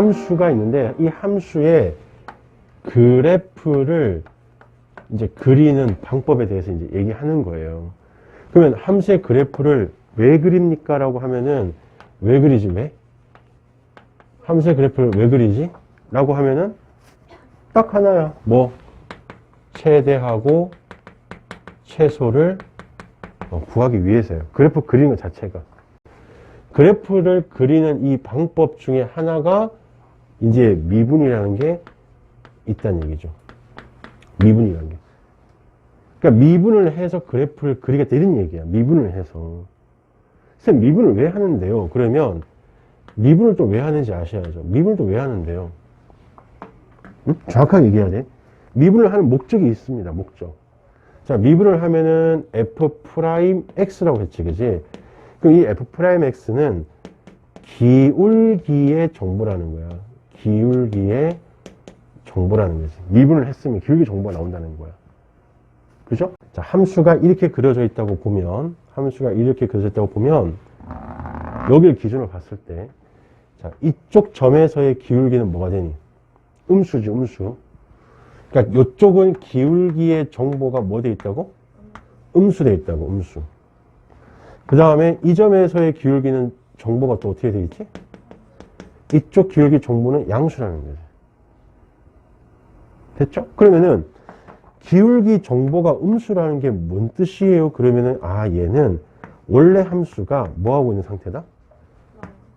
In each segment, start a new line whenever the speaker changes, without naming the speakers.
함수가 있는데 이 함수의 그래프를 이제 그리는 방법에 대해서 이제 얘기하는 거예요. 그러면 함수의 그래프를 왜 그립니까? 라고 하면은 왜 그리지? 왜? 함수의 그래프를 왜 그리지? 라고 하면은 딱 하나야. 뭐? 최대하고 최소를 구하기 위해서요. 그래프 그리는 것 자체가. 그래프를 그리는 이 방법 중에 하나가 이제 미분이라는 게 있다는 얘기죠. 미분이라는 게. 그러니까 미분을 해서 그래프를 그리겠다 이런 얘기야. 미분을 해서. 선생님 미분을 왜 하는데요? 그러면 미분을 또 왜 하는지 아셔야죠. 미분을 또 왜 하는데요? 응? 정확하게 얘기해야 돼. 미분을 하는 목적이 있습니다. 목적. 자, 미분을 하면은 f'x라고 했지, 그지? 그럼 이 f'x는 기울기의 정보라는 거야. 기울기의 정보라는 거지. 미분을 했으면 기울기 정보가 나온다는 거야. 그죠? 자, 함수가 이렇게 그려져 있다고 보면, 여기를 기준으로 봤을 때, 자, 이쪽 점에서의 기울기는 뭐가 되니? 음수지, 음수. 그러니까 이쪽은 기울기의 정보가 뭐 돼 있다고? 음수돼 있다고, 음수. 그 다음에 이 점에서의 기울기는 정보가 또 어떻게 돼 있지? 이쪽 기울기 정보는 양수라는 거지. 됐죠? 그러면은 기울기 정보가 음수라는 게 뭔 뜻이에요? 그러면은 얘는 원래 함수가 뭐 하고 있는 상태다?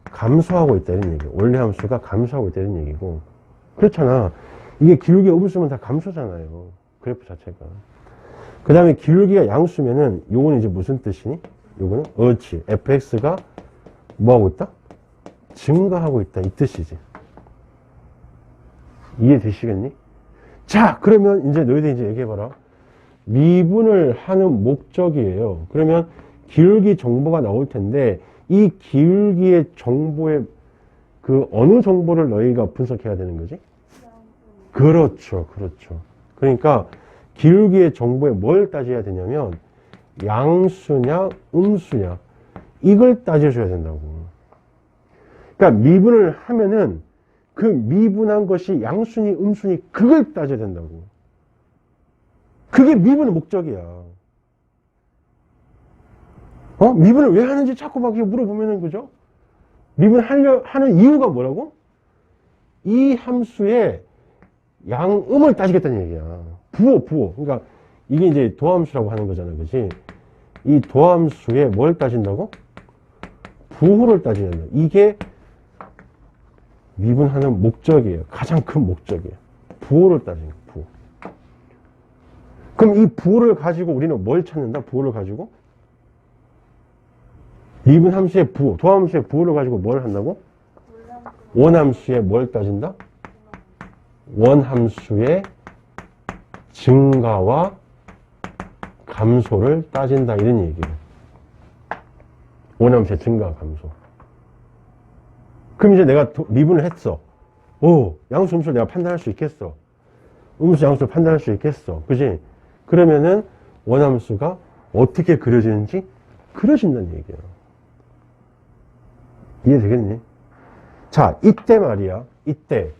감소하고 있다 이런 얘기예요. 원래 함수가 감소하고 있다 이런 얘기고. 그렇잖아. 이게 기울기가 음수면 다 감소잖아요. 그래프 자체가. 그 다음에 기울기가 양수면은 요거는 이제 무슨 뜻이니? 요거는 fx가 뭐 하고 있다? 증가하고 있다 이 뜻이지. 이해되시겠니? 자, 그러면 이제 너희들 이제 얘기해봐라. 미분을 하는 목적이에요. 그러면 기울기 정보가 나올 텐데 이 기울기의 정보의 그 어느 정보를 너희가 분석해야 되는 거지? 그렇죠, 그렇죠. 그러니까 기울기의 정보에 뭘 따져야 되냐면 양수냐 음수냐 이걸 따져줘야 된다고. 그러니까 미분을 하면은 그 미분한 것이 양수니 음수니 그걸 따져야 된다고. 그게 미분의 목적이야. 미분을 왜 하는지 자꾸 막 물어보면은, 그죠? 미분하는 이유가 뭐라고? 이 함수의 양음을 따지겠다는 얘기야. 부호. 그러니까 이게 이제 도함수라고 하는 거잖아, 그지? 이 도함수에 뭘 따진다고? 부호를 따져야 된다. 이게 미분하는 목적이에요. 가장 큰 목적이에요. 부호를 따지는 거예요, 부호. 그럼 이 부호를 가지고 우리는 뭘 찾는다? 부호를 가지고? 미분함수의 부호, 도함수의 부호를 가지고 뭘 한다고? 원함수의 뭘 따진다? 원함수의 증가와 감소를 따진다 이런 얘기예요. 원함수의 증가와 감소. 그럼 이제 내가 미분을 했어. 양수, 음수를 내가 판단할 수 있겠어. 음수, 양수를 판단할 수 있겠어. 그지? 그러면은 원함수가 어떻게 그려지는지 그려진다는 얘기야. 이해되겠니? 자, 이때 말이야. 이때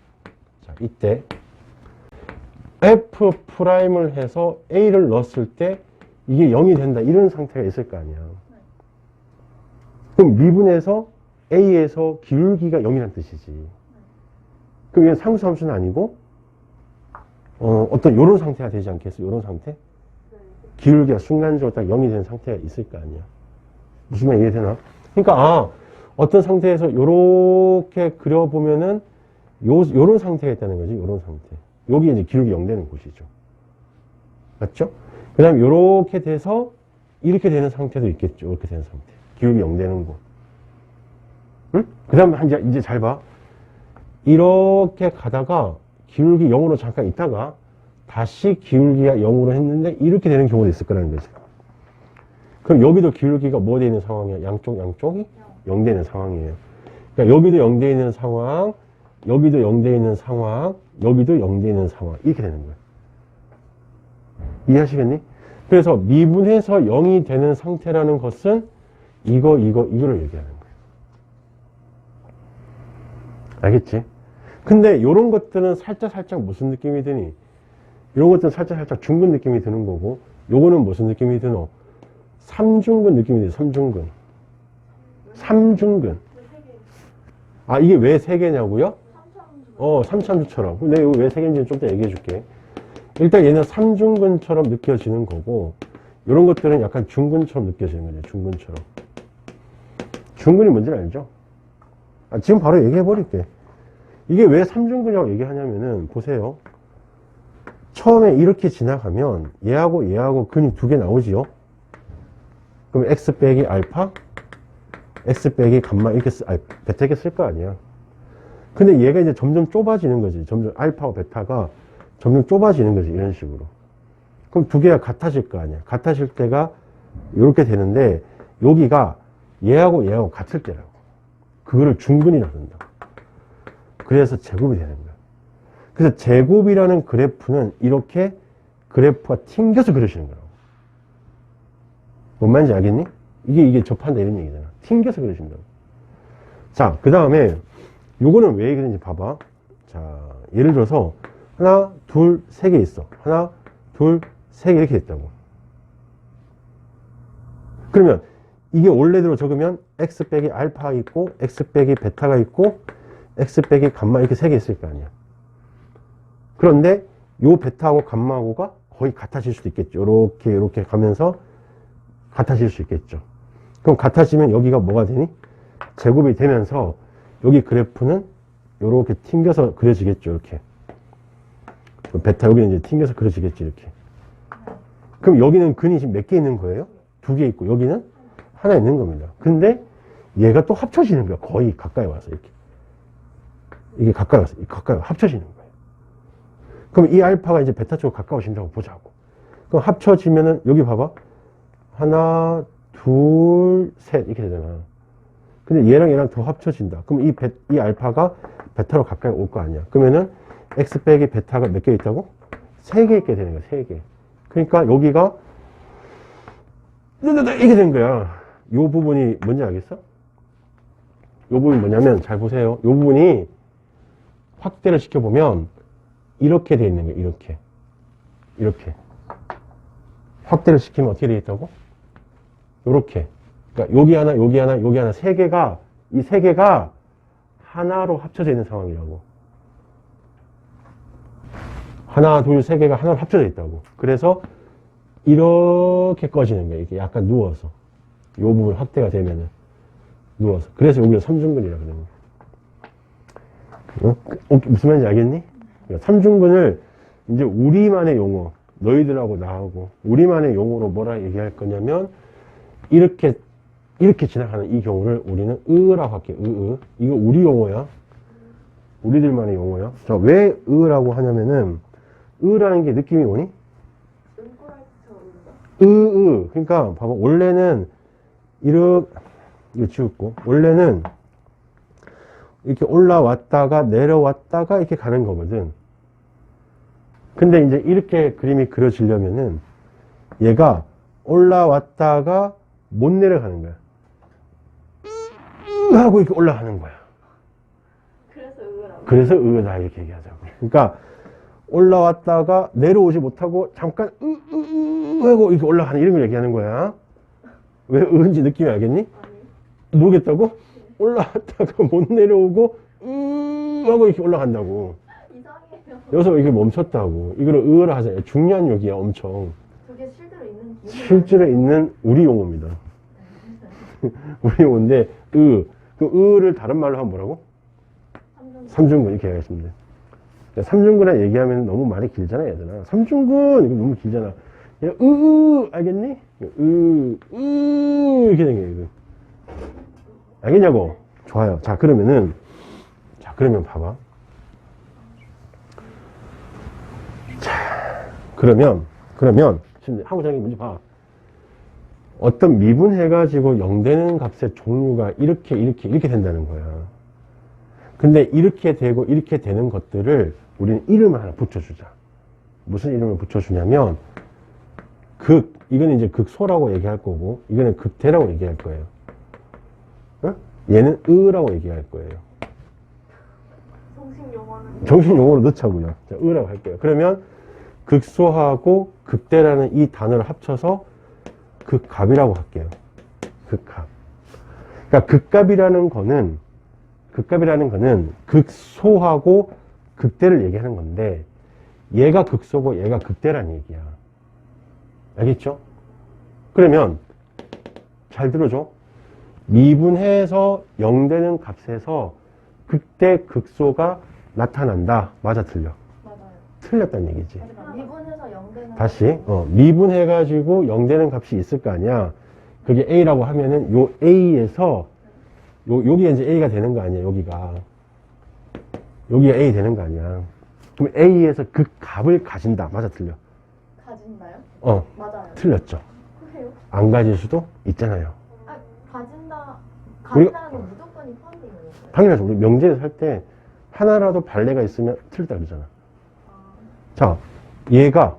F'을 해서 A를 넣었을 때 이게 0이 된다. 이런 상태가 있을 거 아니야. 그럼 미분에서 A에서 기울기가 0이라는 뜻이지. 그럼 얘는 상수함수는 아니고 어떤 요런 상태가 되지 않겠어? 요런 상태? 기울기가 순간적으로 딱 0이 되는 상태가 있을 거 아니야. 무슨 말 이해되나? 그러니까 어떤 상태에서 요렇게 그려보면은 요런 상태가 있다는 거지. 요런 상태. 여기 이제 기울기 0 되는 곳이죠. 맞죠? 그 다음에 요렇게 돼서 이렇게 되는 상태도 있겠죠. 이렇게 되는 상태. 기울기 0 되는 곳. 응? 그 다음에 이제 잘 봐. 이렇게 가다가 기울기 0으로 잠깐 있다가 다시 기울기가 0으로 했는데 이렇게 되는 경우도 있을 거라는 거지. 그럼 여기도 기울기가 뭐 되어 있는 상황이야? 양쪽이 0 되는 상황이에요. 그러니까 여기도 0 되어 있는 상황, 여기도 0 되어 있는 상황, 여기도 0 되어 있는 상황. 이렇게 되는 거야. 이해하시겠니? 그래서 미분해서 0이 되는 상태라는 것은 이거를 얘기하는 거야. 알겠지? 근데 이런 것들은 살짝 무슨 느낌이 드니? 이런 것들은 살짝 중근 느낌이 드는 거고, 요거는 무슨 느낌이 드노? 삼중근 느낌이 드요. 삼중근. 아, 이게 왜 세 개냐고요? 삼참수처럼. 근데 이거 왜 세 개인지는 좀 이따 얘기해 줄게. 일단 얘는 삼중근처럼 느껴지는 거고, 이런 것들은 약간 중근처럼 느껴지는 거죠. 중근처럼. 중근이 뭔지 알죠? 아, 지금 바로 얘기해 버릴게. 이게 왜 삼중근이라고 얘기하냐면은, 보세요. 처음에 이렇게 지나가면 얘하고 근이 두 개 나오지요? 그럼 x 빼기 알파, x 빼기 감마 이렇게 베타 이렇게 쓸 거 아니야. 근데 얘가 이제 점점 좁아지는 거지. 점점 알파와 베타가 점점 좁아지는 거지. 이런 식으로. 그럼 두 개가 같아질 거 아니야. 같아질 때가 이렇게 되는데, 여기가 얘하고 같을 때라고. 그거를 중근이라고 한다. 그래서 제곱이 되는 거야. 그래서 제곱이라는 그래프는 이렇게 그래프가 튕겨서 그려지는 거라고. 뭔 말인지 알겠니? 이게 접한다 이런 얘기잖아. 튕겨서 그려진다고. 자, 그 다음에 요거는 왜 그런지 봐봐. 자, 예를 들어서 하나, 둘, 세 개 있어. 하나, 둘, 세 개 이렇게 있다고. 그러면 이게 원래대로 적으면 x 빼기 알파 있고 x 빼기 베타가 있고 x 빼기 감마 이렇게 세 개 있을 거 아니야. 그런데 요 베타하고 감마하고가 거의 같아질 수도 있겠죠. 이렇게 가면서 같아질 수 있겠죠. 그럼 같아지면 여기가 뭐가 되니? 제곱이 되면서 여기 그래프는 이렇게 튕겨서 그려지겠죠. 이렇게. 베타 여기는 이제 튕겨서 그려지겠지. 이렇게. 그럼 여기는 근이 지금 몇 개 있는 거예요? 두 개 있고 여기는 하나 있는 겁니다. 근데 얘가 또 합쳐지는 거야. 거의 가까이 와서 이렇게. 이게 가까이 와서 합쳐지는 거예요. 그럼 이 알파가 이제 베타 쪽으로 가까워진다고 보자고. 그럼 합쳐지면은 여기 봐봐. 하나, 둘, 셋 이렇게 되잖아. 근데 얘랑 더 합쳐진다. 그럼 이 알파가 베타로 가까이 올 거 아니야. 그러면은 x 빼기 베타가 몇 개 있다고? 세 개 있게 되는 거야. 세 개. 그러니까 여기가 이렇게 된 거야. 요 부분이 뭔지 알겠어? 요 부분이 뭐냐면 잘 보세요. 요 부분이 확대를 시켜보면 이렇게 돼 있는 거예요. 이렇게 확대를 시키면 어떻게 돼 있다고? 요렇게. 그러니까 여기 하나 세 개가 이 세 개가 하나로 합쳐져 있는 상황이라고. 하나, 둘, 세 개가 하나로 합쳐져 있다고. 그래서 이렇게 꺼지는 거예요. 이렇게 약간 누워서. 요 부분 확대가 되면은 누워서. 그래서 여기를 삼중근이라고 그러는 거예요. 무슨 말인지 알겠니? 그러니까 삼중근을 이제 우리만의 용어, 너희들하고 나하고 우리만의 용어로 뭐라 얘기할 거냐면 이렇게 지나가는 이 경우를 우리는 으라고 할게요. 이거 우리 용어야. 우리들만의 용어야. 자, 왜 으라고 하냐면은 으라는 게 느낌이 오니? 그러니까 봐봐. 원래는 이거 지웠고 원래는 이렇게 올라왔다가 내려왔다가 이렇게 가는 거거든. 근데 이제 이렇게 그림이 그려지려면은 얘가 올라왔다가 못 내려가는 거야. 하고 이렇게 올라가는 거야. 그래서 으다 이렇게 얘기하자고. 그러니까 올라왔다가 내려오지 못하고 잠깐 하고 이렇게 올라가는 이런 걸 얘기하는 거야. 왜 으인지 느낌이 알겠니? 모르겠다고? 올라왔다가 못 내려오고 하고 이렇게 올라간다고.
이상해요.
여기서 이게 멈췄다고. 이거를 으라 하잖아요. 중요한 욕이야 엄청.
저게
실제로 있는 우리 용어입니다. 우리 용어인데 그 으를 다른 말로 하면 뭐라고? 삼중근 이렇게 얘기하겠습니다. 삼중근에 얘기하면 너무 말이 길잖아 얘들아. 삼중근 이거 너무 길잖아. 그냥 알겠니? 이렇게 된 거예요. 알겠냐고? 좋아요. 자 그러면 봐봐. 자 그러면 지금 하고자기 문제 봐. 어떤 미분해가지고 0 되는 값의 종류가 이렇게 된다는 거야. 근데 이렇게 되고 이렇게 되는 것들을 우리는 이름을 하나 붙여주자. 무슨 이름을 붙여주냐면 이거는 이제 극소라고 얘기할 거고 이거는 극대라고 얘기할 거예요. 어? 얘는 으라고 얘기할 거예요. 정식 용어로 넣자고요. 자, 으라고 할게요. 그러면 극소하고 극대라는 이 단어를 합쳐서 극값이라고 할게요. 극값. 그러니까 극값이라는 거는 극소하고 극대를 얘기하는 건데 얘가 극소고 얘가 극대라는 얘기야. 알겠죠? 그러면 잘 들어줘. 미분해서 0 되는 값에서 극대 극소가 나타난다. 맞아, 틀려?
맞아요.
틀렸다는 얘기지.
미분해서 0 되는
다시 미분해가지고 0 되는 값이 있을 거 아니야. 그게 A라고 하면은 요 A에서 여기가 이제 A가 되는 거 아니야. 여기가 A 되는 거 아니야. 그럼 A에서 그 값을 가진다. 맞아, 틀려?
가진다요?
맞아요.
맞아요.
틀렸죠.
그래요?
안 가질 수도 있잖아요.
가진다는 건 무조건이 포함되어 있는 거예요?
당연하죠. 우리 명제에서 할 때 하나라도 발레가 있으면 틀렸다 그러잖아. 자, 얘가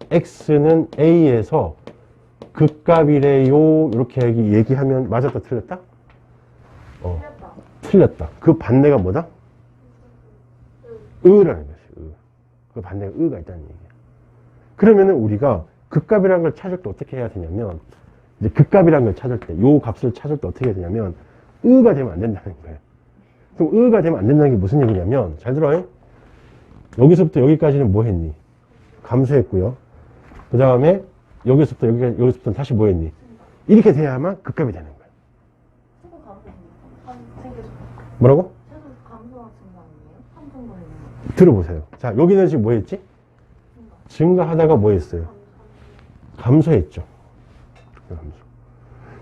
x는 a에서 극값이래요. 이렇게 얘기하면 맞았다, 틀렸다?
틀렸다.
틀렸다. 그 반대가 뭐다? 으라는 것이 그 반대가 으가 있다는 얘기야. 그러면은 우리가 극값이라는 걸 찾을 때 어떻게 해야 되냐면, 이제 극값이라는 걸 찾을 때, 요 값을 찾을 때 어떻게 해야 되냐면, 으가 되면 안 된다는 거예요. 그럼 으가 되면 안 된다는 게 무슨 얘기냐면, 잘 들어요? 여기서부터 여기까지는 뭐 했니? 감소했고요. 그 다음에 여기서부터 여기서부터 다시 뭐 했니? 이렇게 돼야만 극값이 되는 거예요.
최소 감소
뭐라고?
최소 감소가 증가 아니에요? 한 정도 있는 거.
들어보세요. 자, 여기는 지금 뭐 했지? 증가하다가 뭐 했어요? 감소했죠. 감소.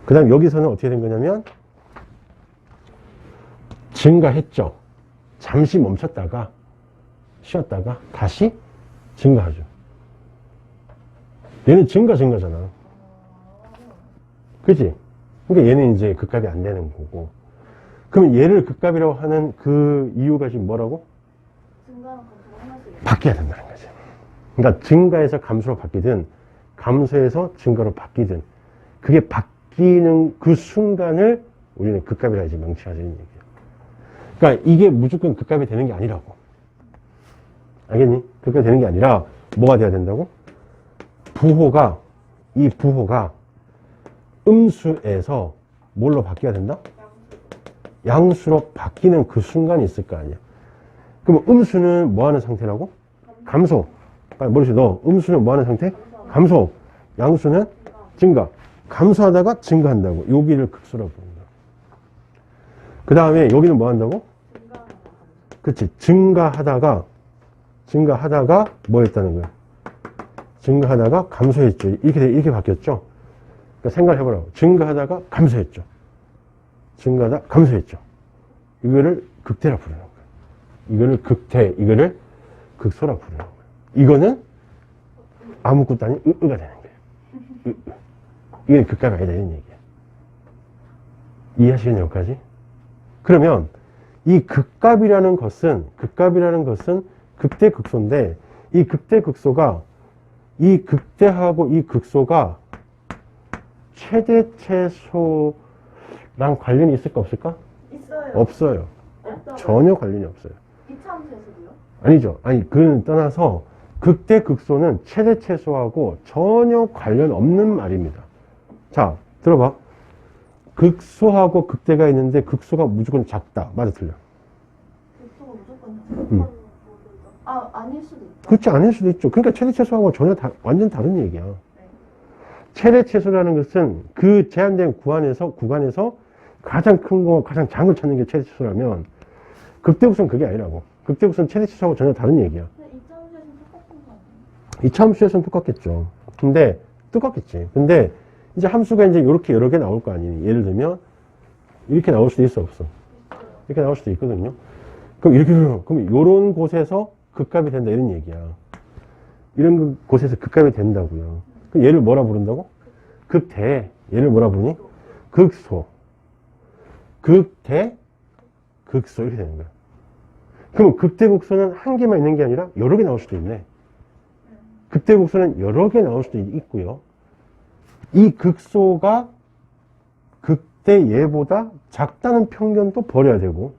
그 다음 여기서는 어떻게 된 거냐면, 증가했죠. 잠시 멈췄다가, 쉬었다가, 다시 증가하죠. 얘는 증가잖아. 그치? 그러니까 얘는 이제 극값이 안 되는 거고. 그러면 얘를 극값이라고 하는 그 이유가 지금 뭐라고?
증가랑 감소가 하나씩
바뀌어야 된다는 거지. 그러니까 증가에서 감소로 바뀌든 감소에서 증가로 바뀌든 그게 바뀌는 그 순간을 우리는 극값이라 이제 명칭하자는 얘기야. 그러니까 이게 무조건 극값이 되는 게 아니라고. 알겠니? 극값이 되는 게 아니라 뭐가 돼야 된다고? 이 부호가 음수에서 뭘로 바뀌어야 된다? 양수로 바뀌는 그 순간이 있을 거 아니야. 그럼 음수는 뭐 하는 상태라고? 감소. 빨리 머릿속에 넣어. 음수는 뭐 하는 상태? 감소. 양수는 증가. 감소하다가 증가한다고. 여기를 극소라고 부른다. 그 다음에 여기는 뭐 한다고? 그치. 증가하다가 뭐 했다는 거야? 증가하다가 감소했죠. 이렇게 바뀌었죠. 그러니까 생각을 해보라고. 증가하다가 감소했죠. 증가하다 감소했죠. 이거를 극대라 부르는 거야. 이거를 극대, 이거를 극소라 부르는 거야. 이거는 아무것도 아닌 으가 되는 거야. 이게 극값이 아니다 이런 얘기야. 이해하시겠냐 여기까지? 그러면 이 극값이라는 것은 극대 극소인데 이 극대 극소가 이 극대하고 이 극소가 최대 최소랑 관련이 있을까 없을까?
있어요.
없어요.
없어요.
전혀 관련이 없어요.
이차함수에서도요?
아니죠. 아니 그는 떠나서 극대 극소는 최대 최소하고 전혀 관련 없는 말입니다. 자, 들어봐. 극소하고 극대가 있는데 극소가 무조건 작다. 맞아, 틀려?
극소가 무조건 아닐 수도 있다.
그렇지, 아닐 수도 있죠. 그러니까 최대 최소하고 전혀 완전 다른 얘기야.
네.
최대 최소라는 것은 그 제한된 구간에서 가장 큰 거, 가장 작은 걸 찾는 게 최대 최소라면 극대 극소는 그게 아니라고. 극대 극소는 최대 최소하고 전혀 다른 얘기야.
근데 이차함수에서는 똑같은 거 아니에요?
이차함수에서는 똑같겠죠. 근데 똑같겠지. 근데 이제 함수가 이제 이렇게 여러 개 나올 거 아니니. 예를 들면 이렇게 나올 수도 있어, 없어? 이렇게 나올 수도 있거든요. 그럼 이런 곳에서 극값이 된다 이런 얘기야. 이런 곳에서 극값이 된다고요. 그럼 얘를 뭐라 부른다고? 극대. 얘를 뭐라 부르니? 극소. 극대, 극소 이렇게 되는 거야. 그럼 극대 극소는 한 개만 있는 게 아니라 여러 개 나올 수도 있네. 극대 극소는 여러 개 나올 수도 있고요. 이 극소가 극대 얘보다 작다는 편견도 버려야 되고,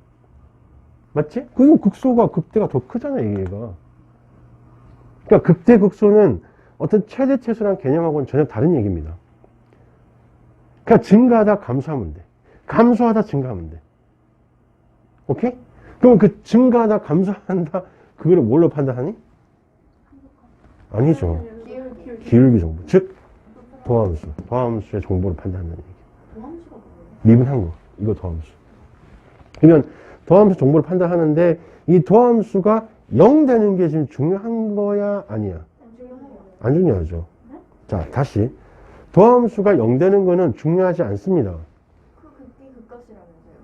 맞지? 그리고 극소가 극대가 더 크잖아, 얘가. 그러니까 극대, 극소는 어떤 최대, 최소란 개념하고는 전혀 다른 얘기입니다. 그러니까 증가하다 감소하면 돼. 감소하다 증가하면 돼. 오케이? 그럼 그 증가하다 감소한다, 그거를 뭘로 판단하니? 아니죠. 기울기 정보. 즉, 도함수. 도함수의 정보를 판단한다는 얘기.
도함수가 뭐예요?
미분한 거. 이거 도함수. 그러면 도함수 정보를 판단하는데 이 도함수가 0 되는 게 지금 중요한 거야? 아니야?
중요해요.
안 중요하죠.
네?
자, 다시. 도함수가 0 되는 거는 중요하지 않습니다.
그 극이 극값이라면서요.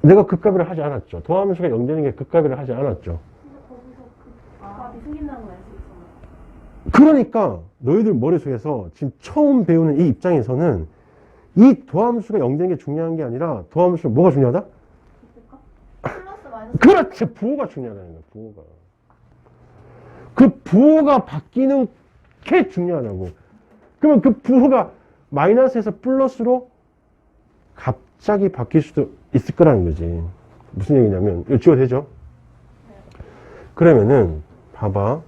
내가 극값이라 하지 않았죠. 도함수가 0 되는 게 극값이라 하지 않았죠.
근데 거기서 극값이 생긴다는 걸 알 수 있잖아요.
그러니까 너희들 머릿속에서 지금 처음 배우는 이 입장에서는 이 도함수가 0 되는 게 중요한 게 아니라 도함수 뭐가 중요하다?
플러스 마이너스.
그렇지. 부호가 중요하다는 거야. 부호가. 그 부호가 바뀌는 게 중요하다고. 그러면 그 부호가 마이너스에서 플러스로 갑자기 바뀔 수도 있을 거라는 거지. 무슨 얘기냐면 이거 지워도 되죠? 그러면은 봐봐.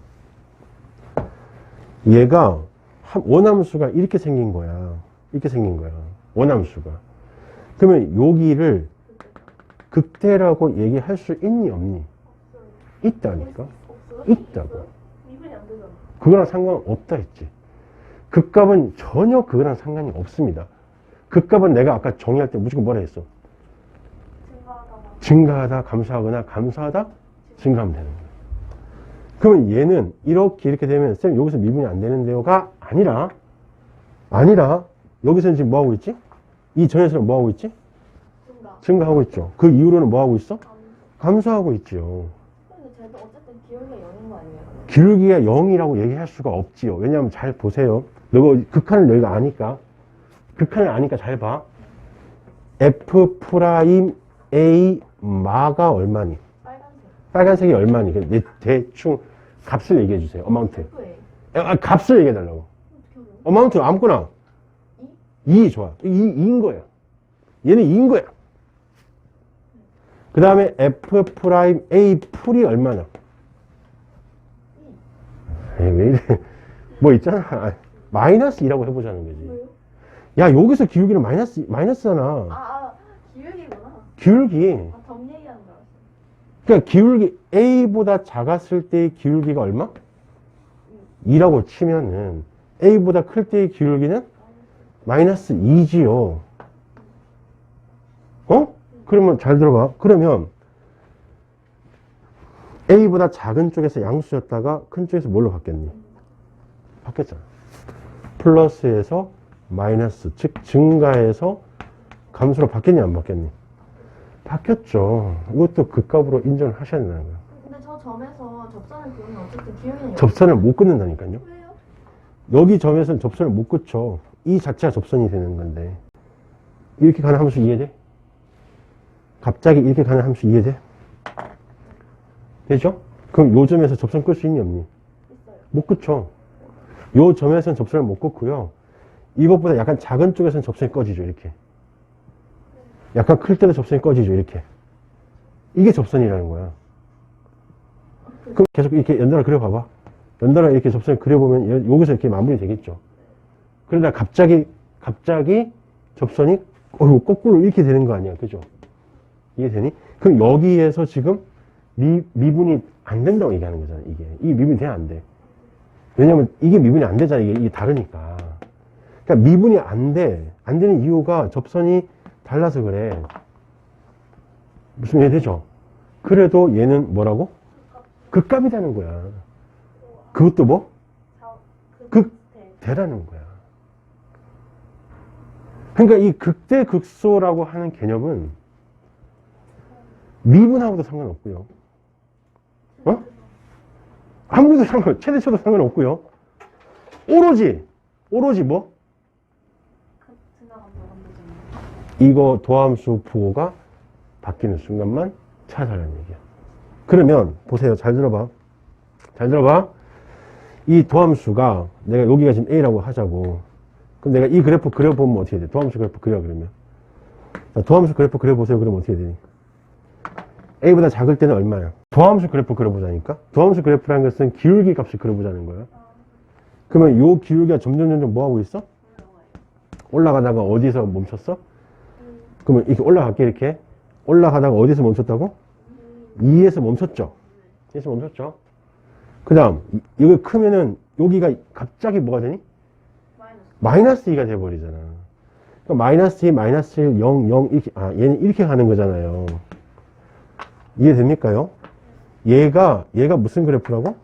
얘가 원함수가 이렇게 생긴 거야. 이렇게 생긴 거야. 원함수가. 그러면 여기를 극대라고 얘기할 수 있니 없니? 있다니까.
없어요?
있다고.
미분이 안 되잖아.
그거랑 상관없다 했지. 극값은 전혀 그거랑 상관이 없습니다. 극값은 내가 아까 정의할 때 무조건 뭐라 했어?
증가하다가.
증가하다, 감소하거나 감소하다, 증가하면 되는 거야. 그러면 얘는 이렇게 되면 쌤 여기서 미분이 안 되는데요가 아니라 여기서는 지금 뭐하고 있지? 이 전에서는 뭐하고 있지?
증가.
증가하고 있죠. 그 이후로는 뭐하고 있어?
감.
감소하고 있죠.
근데 쟤도 어쨌든 기울기가 0인 거 아니에요?
기울기가 0이라고 얘기할 수가 없지요. 왜냐하면 잘 보세요. 너가 극한을 너희가 아니까. 극한을 아니까 잘 봐. F 프라임 A 마가 얼마니?
빨간색.
빨간색이 얼마니? 내 대충 값을 얘기해 주세요. 어마운트.
FA.
값을 얘기해 달라고.
어떻게 알아요?
어마운트 아무거나. 2 좋아. 2인 거야. 얘는 2인 거야. 그 다음에 F 프라임 A 풀이 얼마나? 에이, 왜 이래. 뭐 있잖아. 마이너스 2라고 해보자는 거지.
왜요?
야, 여기서 기울기는 마이너스잖아.
기울기구나.
기울기.
점 얘기하는 줄 알았어요.
그러니까 기울기 A보다 작았을 때의 기울기가 얼마? 2라고 치면은 A보다 클 때의 기울기는 마이너스 2지요. 어? 그러면 잘 들어봐. 그러면 A보다 작은 쪽에서 양수였다가 큰 쪽에서 뭘로 바뀌었니? 바뀌었잖아. 플러스에서 마이너스, 즉 증가해서 감수로 바뀌었니 안 바뀌었니? 바뀌었죠. 이것도 극값으로 인정을 하셔야 된다는 거예요.
근데 저 점에서 접선을 그으면 어쨌든 기울기는
접선을 못 끊는다니까요.
왜요?
여기 점에서는 접선을 못 끊죠. 이 자체가 접선이 되는 건데. 이렇게 가는 함수 이해돼? 갑자기 이렇게 가는 함수 이해돼? 되죠? 그럼 요 점에서 접선 끌 수 있니 없니?
있어요.
못 끊죠. 요 점에서는 접선을 못 끊고요. 이것보다 약간 작은 쪽에서는 접선이 꺼지죠. 이렇게. 약간 클 때도 접선이 꺼지죠. 이렇게. 이게 접선이라는 거야. 그럼 계속 이렇게 연달아 그려봐봐. 연달아 이렇게 접선을 그려보면 여기서 이렇게 마무리 되겠죠. 그러다 갑자기 접선이 거꾸로 이렇게 되는 거 아니야. 그죠? 이게 되니? 그럼 여기에서 지금 미분이 안 된다고 얘기하는 거잖아. 이게 미분이 돼야 안 돼. 왜냐면 이게 미분이 안 되잖아. 이게 다르니까. 그러니까 미분이 안 되는 이유가 접선이 달라서 그래. 무슨 이해 되죠? 그래도 얘는 뭐라고? 극값이 되는 거야. 그것도 뭐? 극대라는 거야. 그러니까 이 극대 극소라고 하는 개념은 미분하고도 상관없고요. 어? 아무것도 최대쳐도 상관없고요. 오로지 뭐? 이거 도함수 부호가 바뀌는 순간만 찾아라는 얘기야. 그러면 보세요. 잘 들어봐. 이 도함수가 내가 여기가 지금 A라고 하자고. 그럼 내가 이 그래프 그려보면 어떻게 돼? 도함수 그래프 그려 그러면. 자, 도함수 그래프 그려보세요. 그러면 어떻게 되니? a보다 작을 때는 얼마야? 도함수 그래프 그려보자니까. 도함수 그래프라는 것은 기울기 값을 그려보자는 거야. 그러면 요 기울기가 점점 뭐 하고 있어? 올라가다가 어디서 멈췄어? 그러면 이렇게 올라갈게. 이렇게 올라가다가 어디서 멈췄다고? 2에서 멈췄죠. 2에서 멈췄죠. 그 다음 이거 크면은 여기가 갑자기 뭐가 되니? 마이너스 2가 돼버리잖아. 그러니까 마이너스 2, 마이너스 1, 0, 0 이렇게, 얘는 이렇게 가는 거잖아요. 이해됩니까요? 얘가 무슨 그래프라고?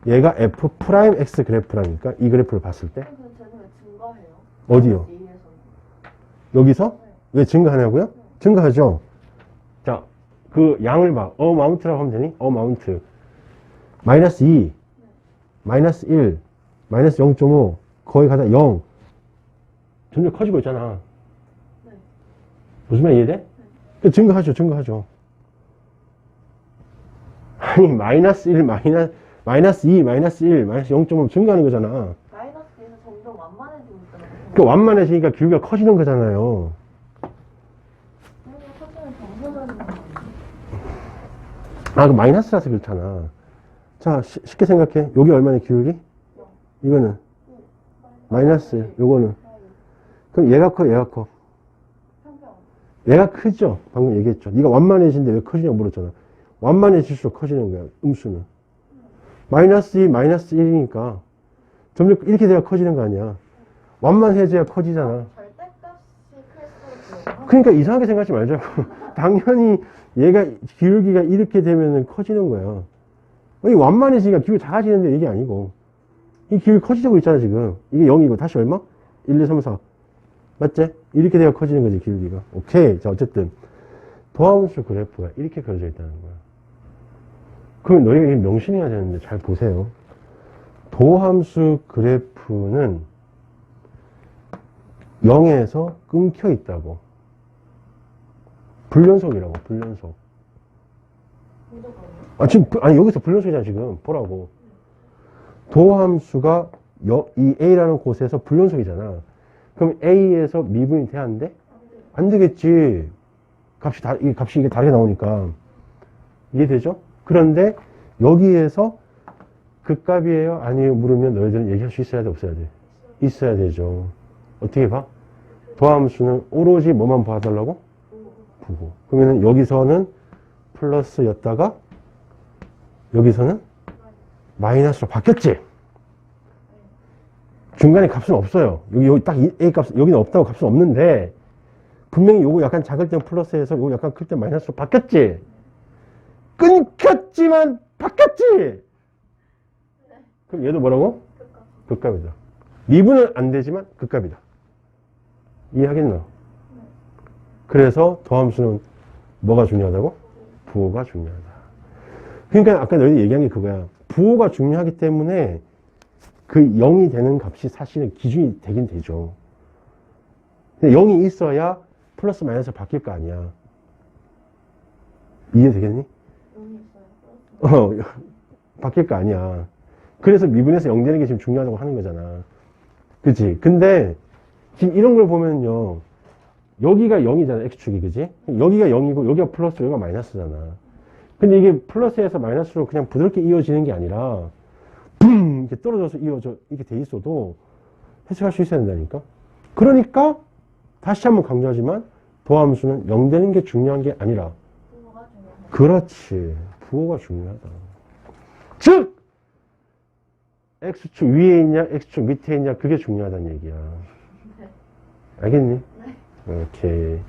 얘가 f 프라임 x 그래프라니까. 이 그래프를 봤을 때.
그럼 쟤는 왜 증가해요?
어디요? 여기서? 왜 증가하냐고요? 증가하죠. 자, 그 양을 봐. 어마운트라고 하면 되니? 어마운트. 마이너스 2, 마이너스 1, 마이너스 0.5, 거의 가다 0. 점점 커지고 있잖아.
네.
무슨 말 이해돼? 네. 증가하죠, 증가하죠. 아니, 마이너스 1, 마이너스 2, 마이너스 1, 마이너스 0.5 증가하는 거잖아.
마이너스 뒤에서 점점 완만해지고 있잖아요.
그 완만해지니까 기울기가 커지는 거잖아요.
커지면 정상적인 거
그 마이너스라서 그렇잖아. 자, 쉽게 생각해. 여기 얼마나 기울기? 이거는 마이너스, 요거는. 그럼 얘가 커, 얘가 커. 얘가 크죠. 방금 얘기했죠. 네가 완만해지는데 왜 커지냐고 물었잖아. 완만해질수록 커지는 거야, 음수는. 마이너스 2, 마이너스 1이니까 점점 이렇게 돼야 커지는 거 아니야. 완만해져야 커지잖아.
절대값이 클수록
그러니까 이상하게 생각하지 말자고. 당연히 얘가 기울기가 이렇게 되면은 커지는 거야. 이 완만해지니까 기울기 작아지는데 이게 아니고. 이 기울기 커지고 있잖아, 지금. 이게 0이고 다시 얼마? 1, 2, 3, 4. 맞지? 이렇게 돼야 커지는 거지, 기울기가. 오케이. 자, 어쨌든 도함수 그래프가 이렇게 그려져 있다는 거야. 그러면 너희가 이게 명심해야 되는데 잘 보세요. 도함수 그래프는 0에서 끊겨 있다고. 불연속이라고, 불연속. 지금, 여기서 불연속이잖아, 지금. 보라고. 도함수가 이 A라는 곳에서 불연속이잖아. 그럼 A에서 미분이 돼야 안 돼? 안 되겠지. 값이 이게 다르게 나오니까. 이해되죠? 그런데 여기에서 그 값이에요? 아니에요? 물으면 너희들은 얘기할 수 있어야 돼? 없어야 돼? 있어야 되죠. 어떻게 봐? 도함수는 오로지 뭐만 봐달라고? 부호. 그러면 여기서는 플러스였다가 여기서는 마이너스로 바뀌었지? 중간에 값은 없어요. 여기 딱 A 값, 여기는 없다고 값은 없는데 분명히 요거 약간 작을 땐 플러스에서 요거 약간 클 땐 마이너스로 바뀌었지? 끊겼지만 바뀌었지? 그럼 얘도 뭐라고? 극값이다. 미분은 안 되지만 극값이다. 이해하겠나? 그래서 도함수는 뭐가 중요하다고? 부호가 중요하다. 그러니까 아까 너희들이 얘기한 게 그거야. 부호가 중요하기 때문에 그 0이 되는 값이 사실은 기준이 되긴 되죠. 근데 0이 있어야 플러스 마이너스 바뀔 거 아니야. 이해되겠니? 바뀔 거 아니야. 그래서 미분에서 0 되는 게 지금 중요하다고 하는 거잖아. 그치? 근데 지금 이런 걸 보면요. 여기가 0이잖아, x축이, 그지? 여기가 0이고, 여기가 플러스, 여기가 마이너스잖아. 근데 이게 플러스에서 마이너스로 그냥 부드럽게 이어지는 게 아니라, 붐! 이렇게 떨어져서 이렇게 돼 있어도 해석할 수 있어야 된다니까? 그러니까, 다시 한번 강조하지만, 도함수는 0 되는 게 중요한 게 아니라,
부호가 중요해요.
그렇지. 부호가 중요하다. 즉! x축 위에 있냐, x축 밑에 있냐, 그게 중요하다는 얘기야. 알겠니? 오케이.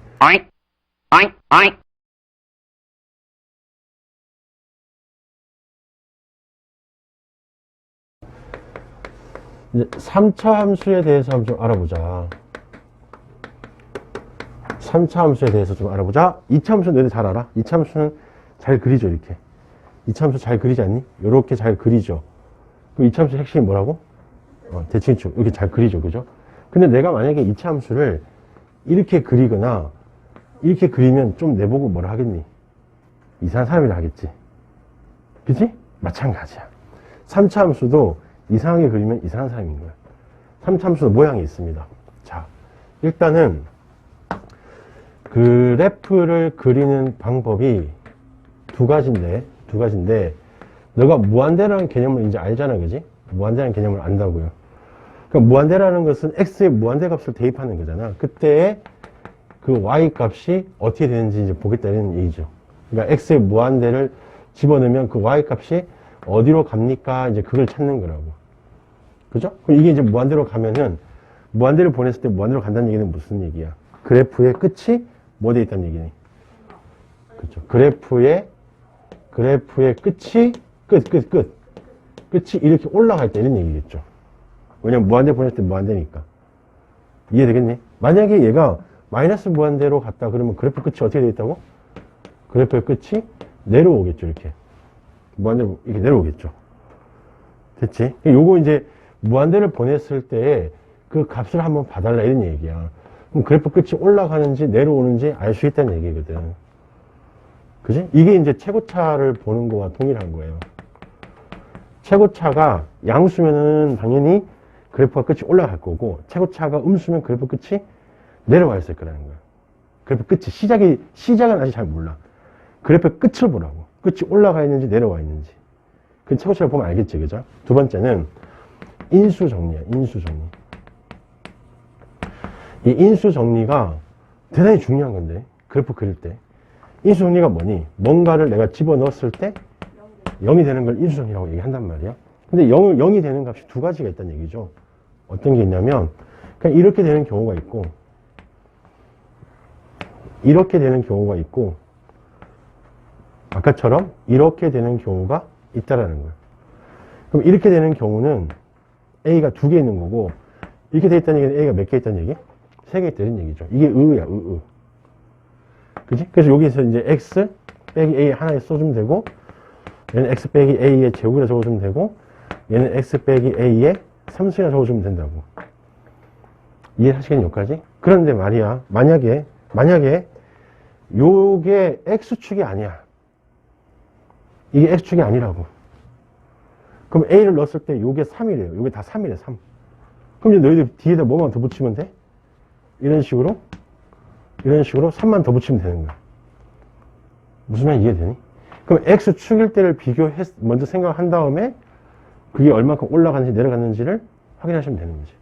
이제 3차 함수에 대해서 한번 좀 알아보자. 3차 함수에 대해서 좀 알아보자. 2차 함수는 너희들 잘 알아? 2차 함수는 잘 그리죠, 이렇게. 2차 함수 잘 그리지 않니? 요렇게 잘 그리죠. 그럼 2차 함수 핵심이 뭐라고? 대칭축. 이렇게 잘 그리죠, 그죠? 근데 내가 만약에 2차 함수를 이렇게 그리거나 이렇게 그리면 좀 내보고 뭐라 하겠니? 이상한 사람이라 하겠지. 그치? 마찬가지야. 3차 함수도 이상하게 그리면 이상한 사람인 거야. 3차 함수도 모양이 있습니다. 자, 일단은 그래프를 그리는 방법이 두 가지인데, 너가 무한대라는 개념을 이제 알잖아, 그지? 무한대라는 개념을 안다고요. 그러니까 무한대라는 것은 x의 무한대 값을 대입하는 거잖아. 그때 그 y 값이 어떻게 되는지 이제 보겠다는 얘기죠. 그러니까 x의 무한대를 집어넣으면 그 y 값이 어디로 갑니까? 이제 그걸 찾는 거라고. 그죠? 그럼 이게 이제 무한대로 가면은, 무한대를 보냈을 때 무한대로 간다는 얘기는 무슨 얘기야? 그래프의 끝이 뭐 돼 있다는 얘기니? 그죠? 그래프의 끝이, 끝이 이렇게 올라갈 때 이런 얘기겠죠. 왜냐면 무한대 보냈을 때 무한대니까. 이해되겠니? 만약에 얘가 마이너스 무한대로 갔다 그러면 그래프 끝이 어떻게 돼 있다고? 그래프의 끝이 내려오겠죠, 이렇게. 무한대로 이렇게 내려오겠죠. 됐지? 요거 이제 무한대를 보냈을 때 그 값을 한번 봐달라 이런 얘기야. 그럼 그래프 끝이 올라가는지 내려오는지 알 수 있다는 얘기거든. 그지? 이게 이제 최고차를 보는 거와 동일한 거예요. 최고차가 양수면은 당연히 그래프가 끝이 올라갈 거고, 최고차가 음수면 그래프 끝이 내려와 있을 거라는 거야. 그래프 끝이, 시작은 아직 잘 몰라. 그래프 끝을 보라고. 끝이 올라가 있는지 내려와 있는지. 그 최고차를 보면 알겠지, 그죠? 두 번째는 인수 정리야, 인수 정리. 이 인수 정리가 대단히 중요한 건데, 그래프 그릴 때. 인수 정리가 뭐니? 뭔가를 내가 집어넣었을 때 0이 되는 걸 인수 정리라고 얘기한단 말이야. 근데 0이 되는 값이 두 가지가 있다는 얘기죠. 어떤 게 있냐면, 그냥 이렇게 되는 경우가 있고, 이렇게 되는 경우가 있고, 아까처럼 이렇게 되는 경우가 있다라는 거예요. 그럼 이렇게 되는 경우는 A가 두 개 있는 거고, 이렇게 돼 있다는 얘기는 A가 몇 개 있다는 얘기? 세 개 있다는 얘기죠. 이게 의야, 의. 그지? 그래서 여기서 이제 X 빼기 A 하나에 써주면 되고, 얘는 X 빼기 A의 제곱이라 적어주면 되고, 얘는 X 빼기 A의 3승이라 적어주면 된다고. 이해하시겠니, 여기까지? 그런데 말이야, 만약에, 요게 X축이 아니야. 이게 X축이 아니라고. 그럼 A를 넣었을 때 요게 3이래요. 요게 다 3이래, 3. 그럼 이제 너희들 뒤에다 뭐만 더 붙이면 돼? 이런 식으로 3만 더 붙이면 되는 거야. 무슨 말 이해되니? 그럼 X축일 때를 먼저 생각한 다음에 그게 얼마큼 올라갔는지 내려갔는지를 확인하시면 되는 거지.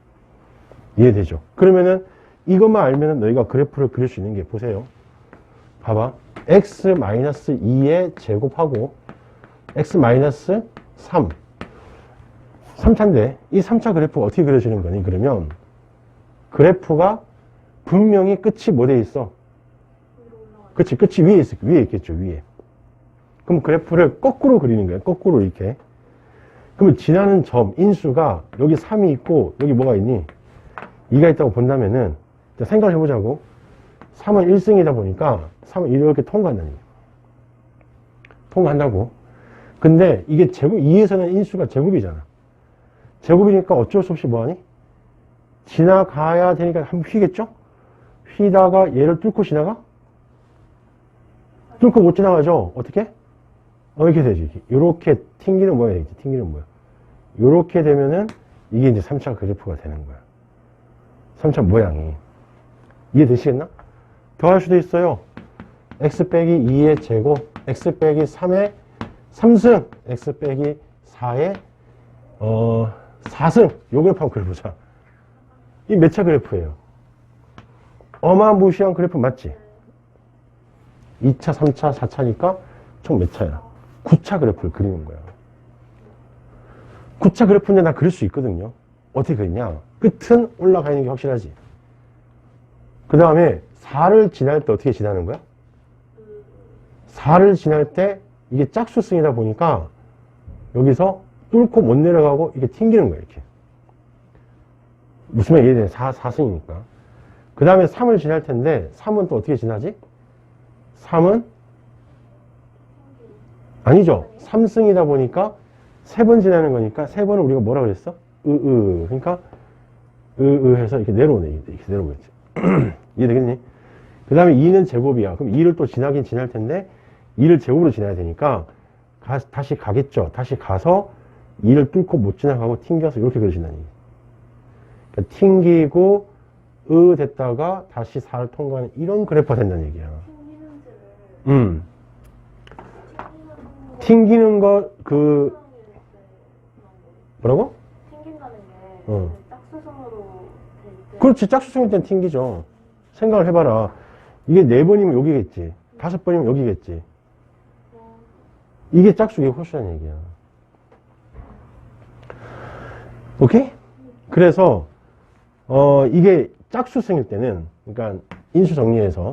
이해되죠? 그러면은 이것만 알면은 너희가 그래프를 그릴 수 있는 게, 보세요. 봐봐. X-2의 제곱하고 X-3. 3차인데 이 3차 그래프가 어떻게 그려지는 거니? 그러면 그래프가 분명히 끝이 뭐 돼 있어? 그치, 끝이 위에 있겠죠, 위에. 그럼 그래프를 거꾸로 그리는 거예요. 거꾸로 이렇게. 그러면 지나는 점, 인수가 여기 3이 있고 여기 뭐가 있니? 2가 있다고 본다면은, 생각을 해보자고. 3은 1승이다 보니까 3은 이렇게 통과한다는 얘기야. 통과한다고. 근데 이게 제곱, 2에서는 인수가 제곱이잖아. 제곱이니까 어쩔 수 없이 뭐하니? 지나가야 되니까 한번 휘겠죠? 휘다가 얘를 뚫고 지나가? 뚫고 못 지나가죠? 어떻게? 이렇게 되지. 이렇게 튕기는 모양이 되겠지. 튕기는 모양. 이렇게 되면은 이게 이제 3차 그래프가 되는 거야. 3차 모양이. 이해되시겠나? 더 할 수도 있어요. x 빼기 2의 제곱, x 빼기 3의 3승, x 빼기 4의 4승. 요 그래프 한번 그려보자. 이 몇 차 그래프예요? 어마무시한 그래프 맞지? 2차, 3차, 4차니까 총 몇 차야? 9차 그래프를 그리는 거야. 9차 그래프인데 나 그릴 수 있거든요. 어떻게 그리냐? 끝은 올라가 있는 게 확실하지. 그 다음에 4를 지날 때 어떻게 지나는 거야? 4를 지날 때 이게 짝수승이다 보니까 여기서 뚫고 못 내려가고 이게 튕기는 거야, 이렇게. 무슨 말 이해되네? 4승이니까. 그 다음에 3을 지날 텐데 3은 또 어떻게 지나지? 3은 아니죠. 3승이다 보니까 3번 지나는 거니까 3번을 우리가 뭐라 그랬어? 그러니까 해서 이렇게 내려오네. 이렇게 내려오겠지. 이해되겠니? 그 다음에 2는 제곱이야. 그럼 2를 또 지나긴 지날 텐데 2를 제곱으로 지나야 되니까 다시 가겠죠. 다시 가서 2를 뚫고 못 지나가고 튕겨서 이렇게 그려진다는 얘기. 그러니까 튕기고 됐다가 다시 4를 통과하는 이런 그래프가 된다는 얘기야.
튕기는지를
튕기는 거, 뭐라고?
튕긴다는 게
어.
짝수성으로 될 때.
그렇지. 짝수성일 땐 튕기죠. 생각을 해봐라. 이게 4번이면 여기겠지. 5번이면 여기겠지. 이게 짝수, 이게 홀수라는 얘기야. 오케이? 그래서, 이게 짝수승일 때는, 그러니까 인수 정리해서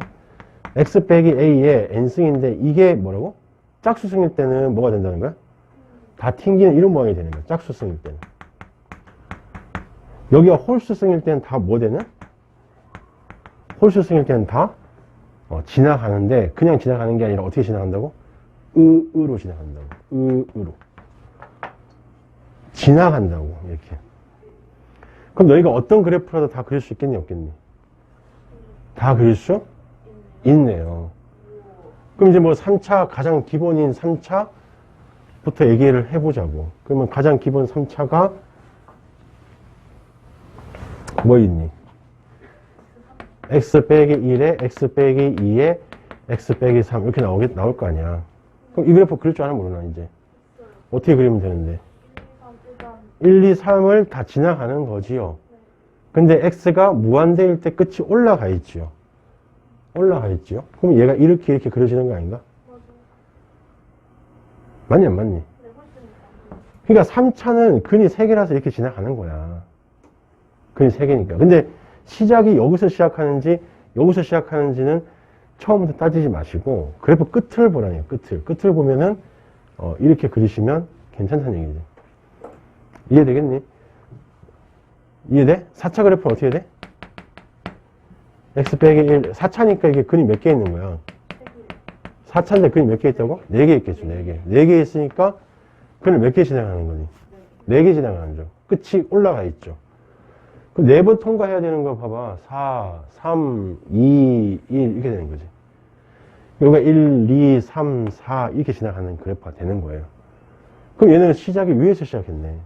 x 빼기 a의 n승인데 이게 뭐라고? 짝수승일 때는 뭐가 된다는 거야? 다 튕기는 이런 모양이 되는 거야. 짝수승일 때는. 여기가 홀수승일 때는 다 뭐 되는? 홀수승일 때는 다 지나가는데 그냥 지나가는 게 아니라 어떻게 지나간다고? 으로 지나간다고. 으로. 지나간다고. 이렇게. 그럼 너희가 어떤 그래프라도 다 그릴 수 있겠니? 없겠니? 다 그릴 수 있네요. 그럼 이제 뭐 3차, 가장 기본인 3차부터 얘기를 해보자고. 그러면 가장 기본 3차가 뭐 있니? x 빼기 1에 x 빼기 2에 x 빼기 3 이렇게 나올 거 아니야. 그럼 이 그래프 그릴 줄 아나 모르나 이제? 어떻게 그리면 되는데? 1, 2, 3을 다 지나가는 거지요. 근데 x가 무한대일 때 끝이 올라가 있지요. 올라가 있지요. 그럼 얘가 이렇게 그려지는 거 아닌가? 맞니 안 맞니? 그러니까 3차는 근이 3개라서 이렇게 지나가는 거야. 근이 3개니까. 근데 시작이 여기서 시작하는지 여기서 시작하는지는 처음부터 따지지 마시고 그래프 끝을 보라니요. 끝을 보면은 이렇게 그리시면 괜찮다는 얘기지. 이해되겠니? 이해돼? 4차 그래프는 어떻게 돼? x 빼기 1 4차니까 이게 근이 몇 개 있는 거야? 4차인데 근이 몇 개 있다고? 4개 있겠죠. 4개 4개 있으니까 근을 몇 개 지나가는 거니? 4개 지나가는 죠. 끝이 올라가 있죠. 그럼 4번 통과해야 되는 거 봐봐. 4, 3, 2, 1 이렇게 되는 거지. 여기가 1, 2, 3, 4 이렇게 지나가는 그래프가 되는 거예요. 그럼 얘는 시작이 위에서 시작했네.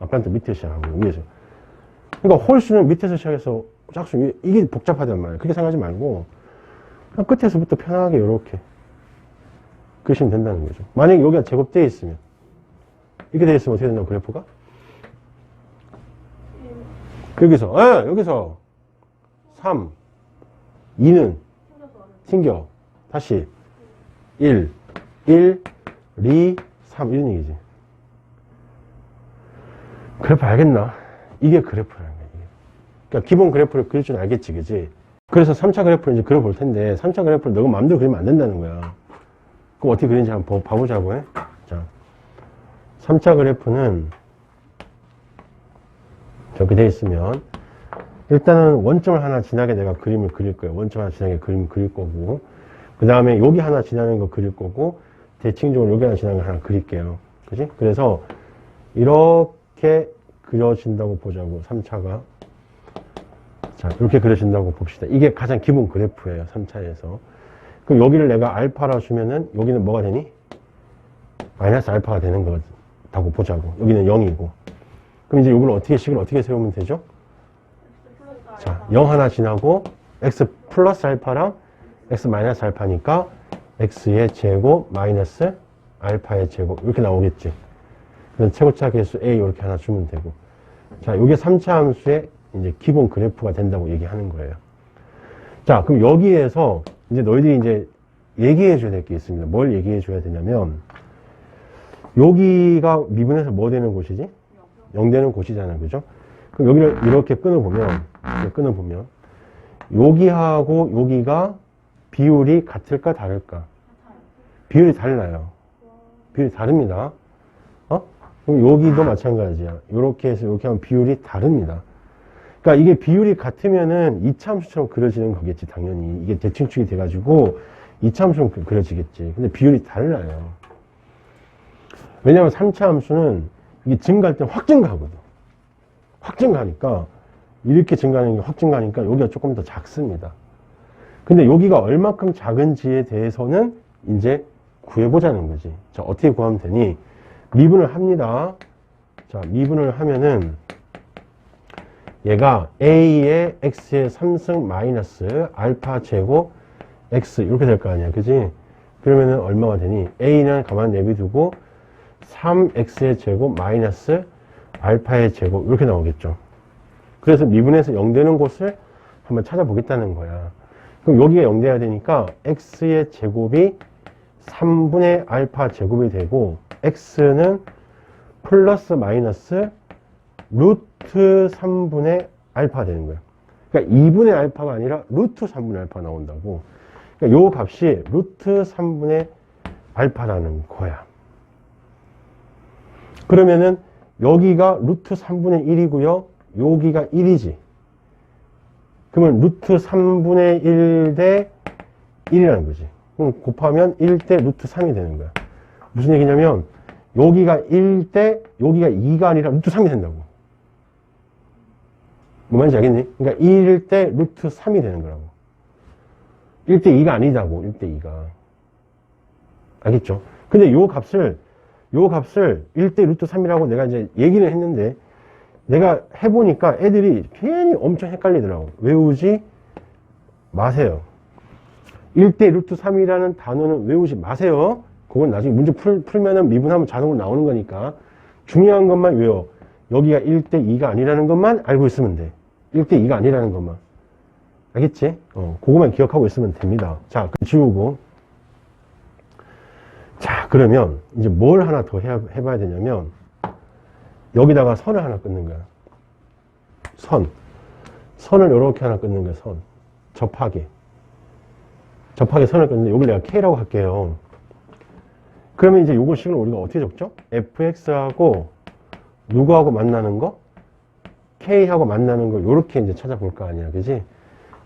아빠한테 밑에서 시작하고 위에서. 그러니까 홀수는 밑에서 시작해서 짝수 위에 이게 복잡하단 말이에요. 그렇게 생각하지 말고 그냥 끝에서부터 편하게 이렇게 그리시면 된다는 거죠. 만약에 여기가 제곱되어 있으면 이렇게 되어 있으면 어떻게 된다고 그래프가? 여기서 3, 2는 튕겨. 다시 1, 2, 3 이런 얘기지. 그래프 알겠나? 이게 그래프라는 거야. 그러니까 기본 그래프를 그릴 줄 알겠지, 그지? 그래서 3차 그래프를 이제 그려볼 텐데 3차 그래프를 너가 마음대로 그리면 안 된다는 거야. 그럼 어떻게 그리는지 한번 봐보자고 해. 자, 3차 그래프는 저렇게 돼 있으면 일단은 원점을 하나 지나게 내가 그림을 그릴 거예요. 원점 하나 지나게 그림을 그릴 거고 그 다음에 여기 하나 지나는 거 그릴 거고 대칭적으로 여기 하나 지나는 거 하나 그릴게요. 그지? 그래서 이렇게 그려진다고 보자고 3차가 자 이렇게 그려진다고 봅시다. 이게 가장 기본 그래프예요. 3차에서 그럼 여기를 내가 알파라 주면은 여기는 뭐가 되니? 마이너스 알파가 되는 거다고 보자고. 여기는 0이고 그럼 이제 이걸 식을 어떻게 세우면 되죠? 자, 0 하나 지나고 x 플러스 알파랑 x 마이너스 알파니까 x의 제곱 마이너스 알파의 제곱 이렇게 나오겠지. 그럼 최고차 계수 a 이렇게 하나 주면 되고 자, 이게 3차 함수의 이제 기본 그래프가 된다고 얘기하는 거예요. 자, 그럼 여기에서 이제 너희들이 이제 얘기해 줘야 될 게 있습니다. 뭘 얘기해 줘야 되냐면 여기가 미분해서 뭐 되는 곳이지? 0 되는 곳이잖아요. 그죠? 그럼 여기를 이렇게 끊어보면 여기하고 여기가 비율이 같을까 다를까? 비율이 달라요. 비율이 다릅니다. 그럼 여기도 마찬가지야. 이렇게 해서 이렇게 하면 비율이 다릅니다. 그러니까 이게 비율이 같으면은 2차 함수처럼 그려지는 거겠지, 당연히. 이게 대칭축이 돼가지고 2차 함수처럼 그려지겠지. 근데 비율이 달라요. 왜냐면 3차 함수는 이게 증가할 때 확 증가하거든. 확 증가하니까, 이렇게 증가하는 게 확 증가하니까 여기가 조금 더 작습니다. 근데 여기가 얼마큼 작은지에 대해서는 이제 구해보자는 거지. 자, 어떻게 구하면 되니? 미분을 합니다. 자, 미분을 하면은 얘가 a의 x의 3승 마이너스 알파 제곱 x 이렇게 될 거 아니야, 그지? 그러면은 얼마가 되니? a는 가만 내비두고 3x의 제곱 마이너스 알파의 제곱 이렇게 나오겠죠. 그래서 미분에서 0 되는 곳을 한번 찾아보겠다는 거야. 그럼 여기가 0 돼야 되니까 x의 제곱이 3분의 알파 제곱이 되고 x는 플러스 마이너스 루트 3분의 알파 되는 거야. 그러니까 2분의 알파가 아니라 루트 3분의 알파 나온다고. 그러니까 요 값이 루트 3분의 알파라는 거야. 그러면은 여기가 루트 3분의 1이고요. 여기가 1이지. 그러면 루트 3분의 1 대 1이라는 거지. 그럼 곱하면 1 대 루트 3이 되는 거야. 무슨 얘기냐면 여기가 1 대 여기가 2가 아니라 루트 3이 된다고. 뭐 말인지 알겠니? 그러니까 1 대 루트 3이 되는 거라고. 1 대 2가 아니다고. 1 대 2가. 알겠죠? 근데 요 값을 1 대 루트 3이라고 내가 이제 얘기를 했는데 내가 해보니까 애들이 괜히 엄청 헷갈리더라고. 외우지 마세요. 1 대 루트 3이라는 단어는 외우지 마세요. 그건 나중에 문제 풀면은 미분하면 자동으로 나오는 거니까. 중요한 것만 외워. 여기가 1 대 2가 아니라는 것만 알고 있으면 돼. 1 대 2가 아니라는 것만. 알겠지? 그거만 기억하고 있으면 됩니다. 자, 지우고. 자, 그러면 이제 뭘 하나 더 해봐야 되냐면 여기다가 선을 하나 끊는 거야. 선을 이렇게 하나 끊는 거야. 접하게 선을 끊는데 여기를 내가 K라고 할게요. 그러면 이제 요거 식을 우리가 어떻게 적죠? fx하고 누구하고 만나는 거? K하고 만나는 거 요렇게 이제 찾아볼 거 아니야. 그지?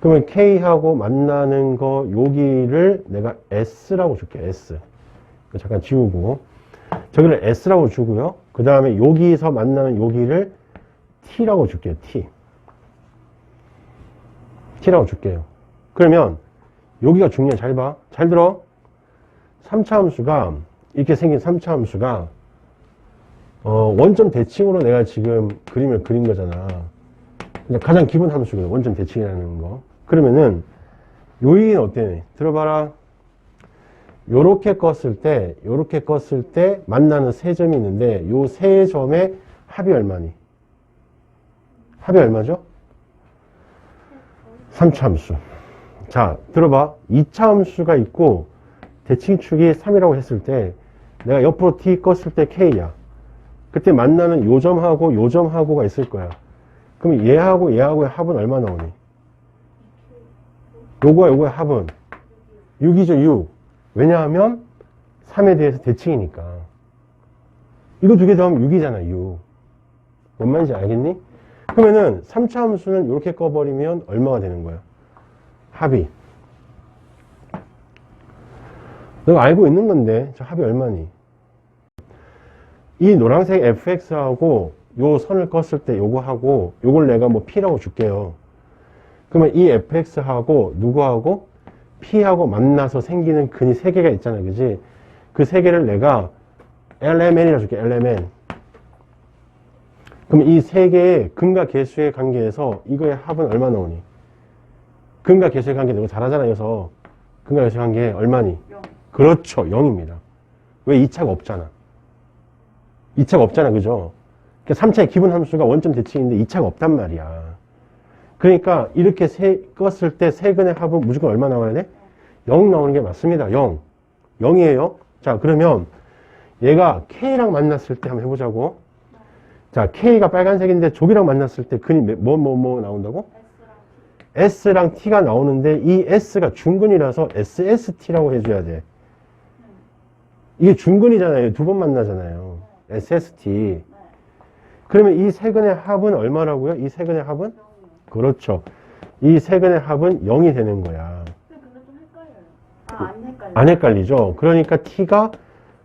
그러면 K하고 만나는 거 여기를 내가 S라고 줄게. S. 잠깐 지우고 저기를 S라고 주고요. 그 다음에 여기서 만나는 여기를 T라고 줄게요. T라고 줄게요. 그러면 여기가 중요해. 잘 봐. 잘 들어. 3차 함수가 이렇게 생긴 3차 함수가 원점 대칭으로 내가 지금 그림을 그린 거잖아. 가장 기본 함수거든. 원점 대칭이라는 거. 그러면은 요인은 어때? 들어봐라. 요렇게 껐을 때 만나는 세 점이 있는데 요 세 점의 합이 얼마니? 합이 얼마죠? 3차 함수. 자, 들어봐. 2차 함수가 있고 대칭축이 3이라고 했을 때 내가 옆으로 t 껐을 때 k야. 그때 만나는 요 점하고 요 점하고가 있을 거야. 그럼 얘하고 얘하고의 합은 얼마 나오니? 요거와 요거의 합은 6이죠. 6. 왜냐하면 3에 대해서 대칭이니까. 이거 두 개 더하면 6이잖아. 6. 뭔 말인지 알겠니? 그러면은 3차 함수는 이렇게 꺼버리면 얼마가 되는 거야? 합이. 너가 알고 있는 건데 저 합이 얼마니? 이 노란색 fx하고 요 선을 껐을 때 요거하고 요걸 내가 뭐 p라고 줄게요. 그러면 이 fx하고 누구하고 p하고 만나서 생기는 근이 3개가 있잖아. 그지? 그 3개를 내가 lmn이라고 줄게. lmn. 그럼 이 3개의 근과 계수의 관계에서 이거의 합은 얼마 나오니? 근과 계수의 관계 너무 잘하잖아. 그래서 근과 계수의 관계 얼마니?
0.
그렇죠. 0입니다. 왜 2차가 없잖아. 2차가 없잖아. 그죠? 그러니까 3차의 기본 함수가 원점 대칭인데 2차가 없단 말이야. 그러니까 이렇게 껐을 때 세근의 합은 무조건 얼마 나와야 돼? 0 나오는 게 맞습니다. 0. 0이에요. 자, 그러면 얘가 K랑 만났을 때 한번 해보자고. 자, K가 빨간색인데 저기랑 만났을 때 근이 뭐 나온다고? S랑 T가 나오는데 이 S가 중근이라서 SST라고 해줘야 돼. 이게 중근이잖아요. 두 번 만나잖아요. SST. 그러면 이 세근의 합은 얼마라고요? 이 세근의 합은? 그렇죠. 이 세근의 합은 0이 되는 거야.
근데 좀 헷갈려요. 안 헷갈려요.
안 헷갈리죠? 그러니까 T가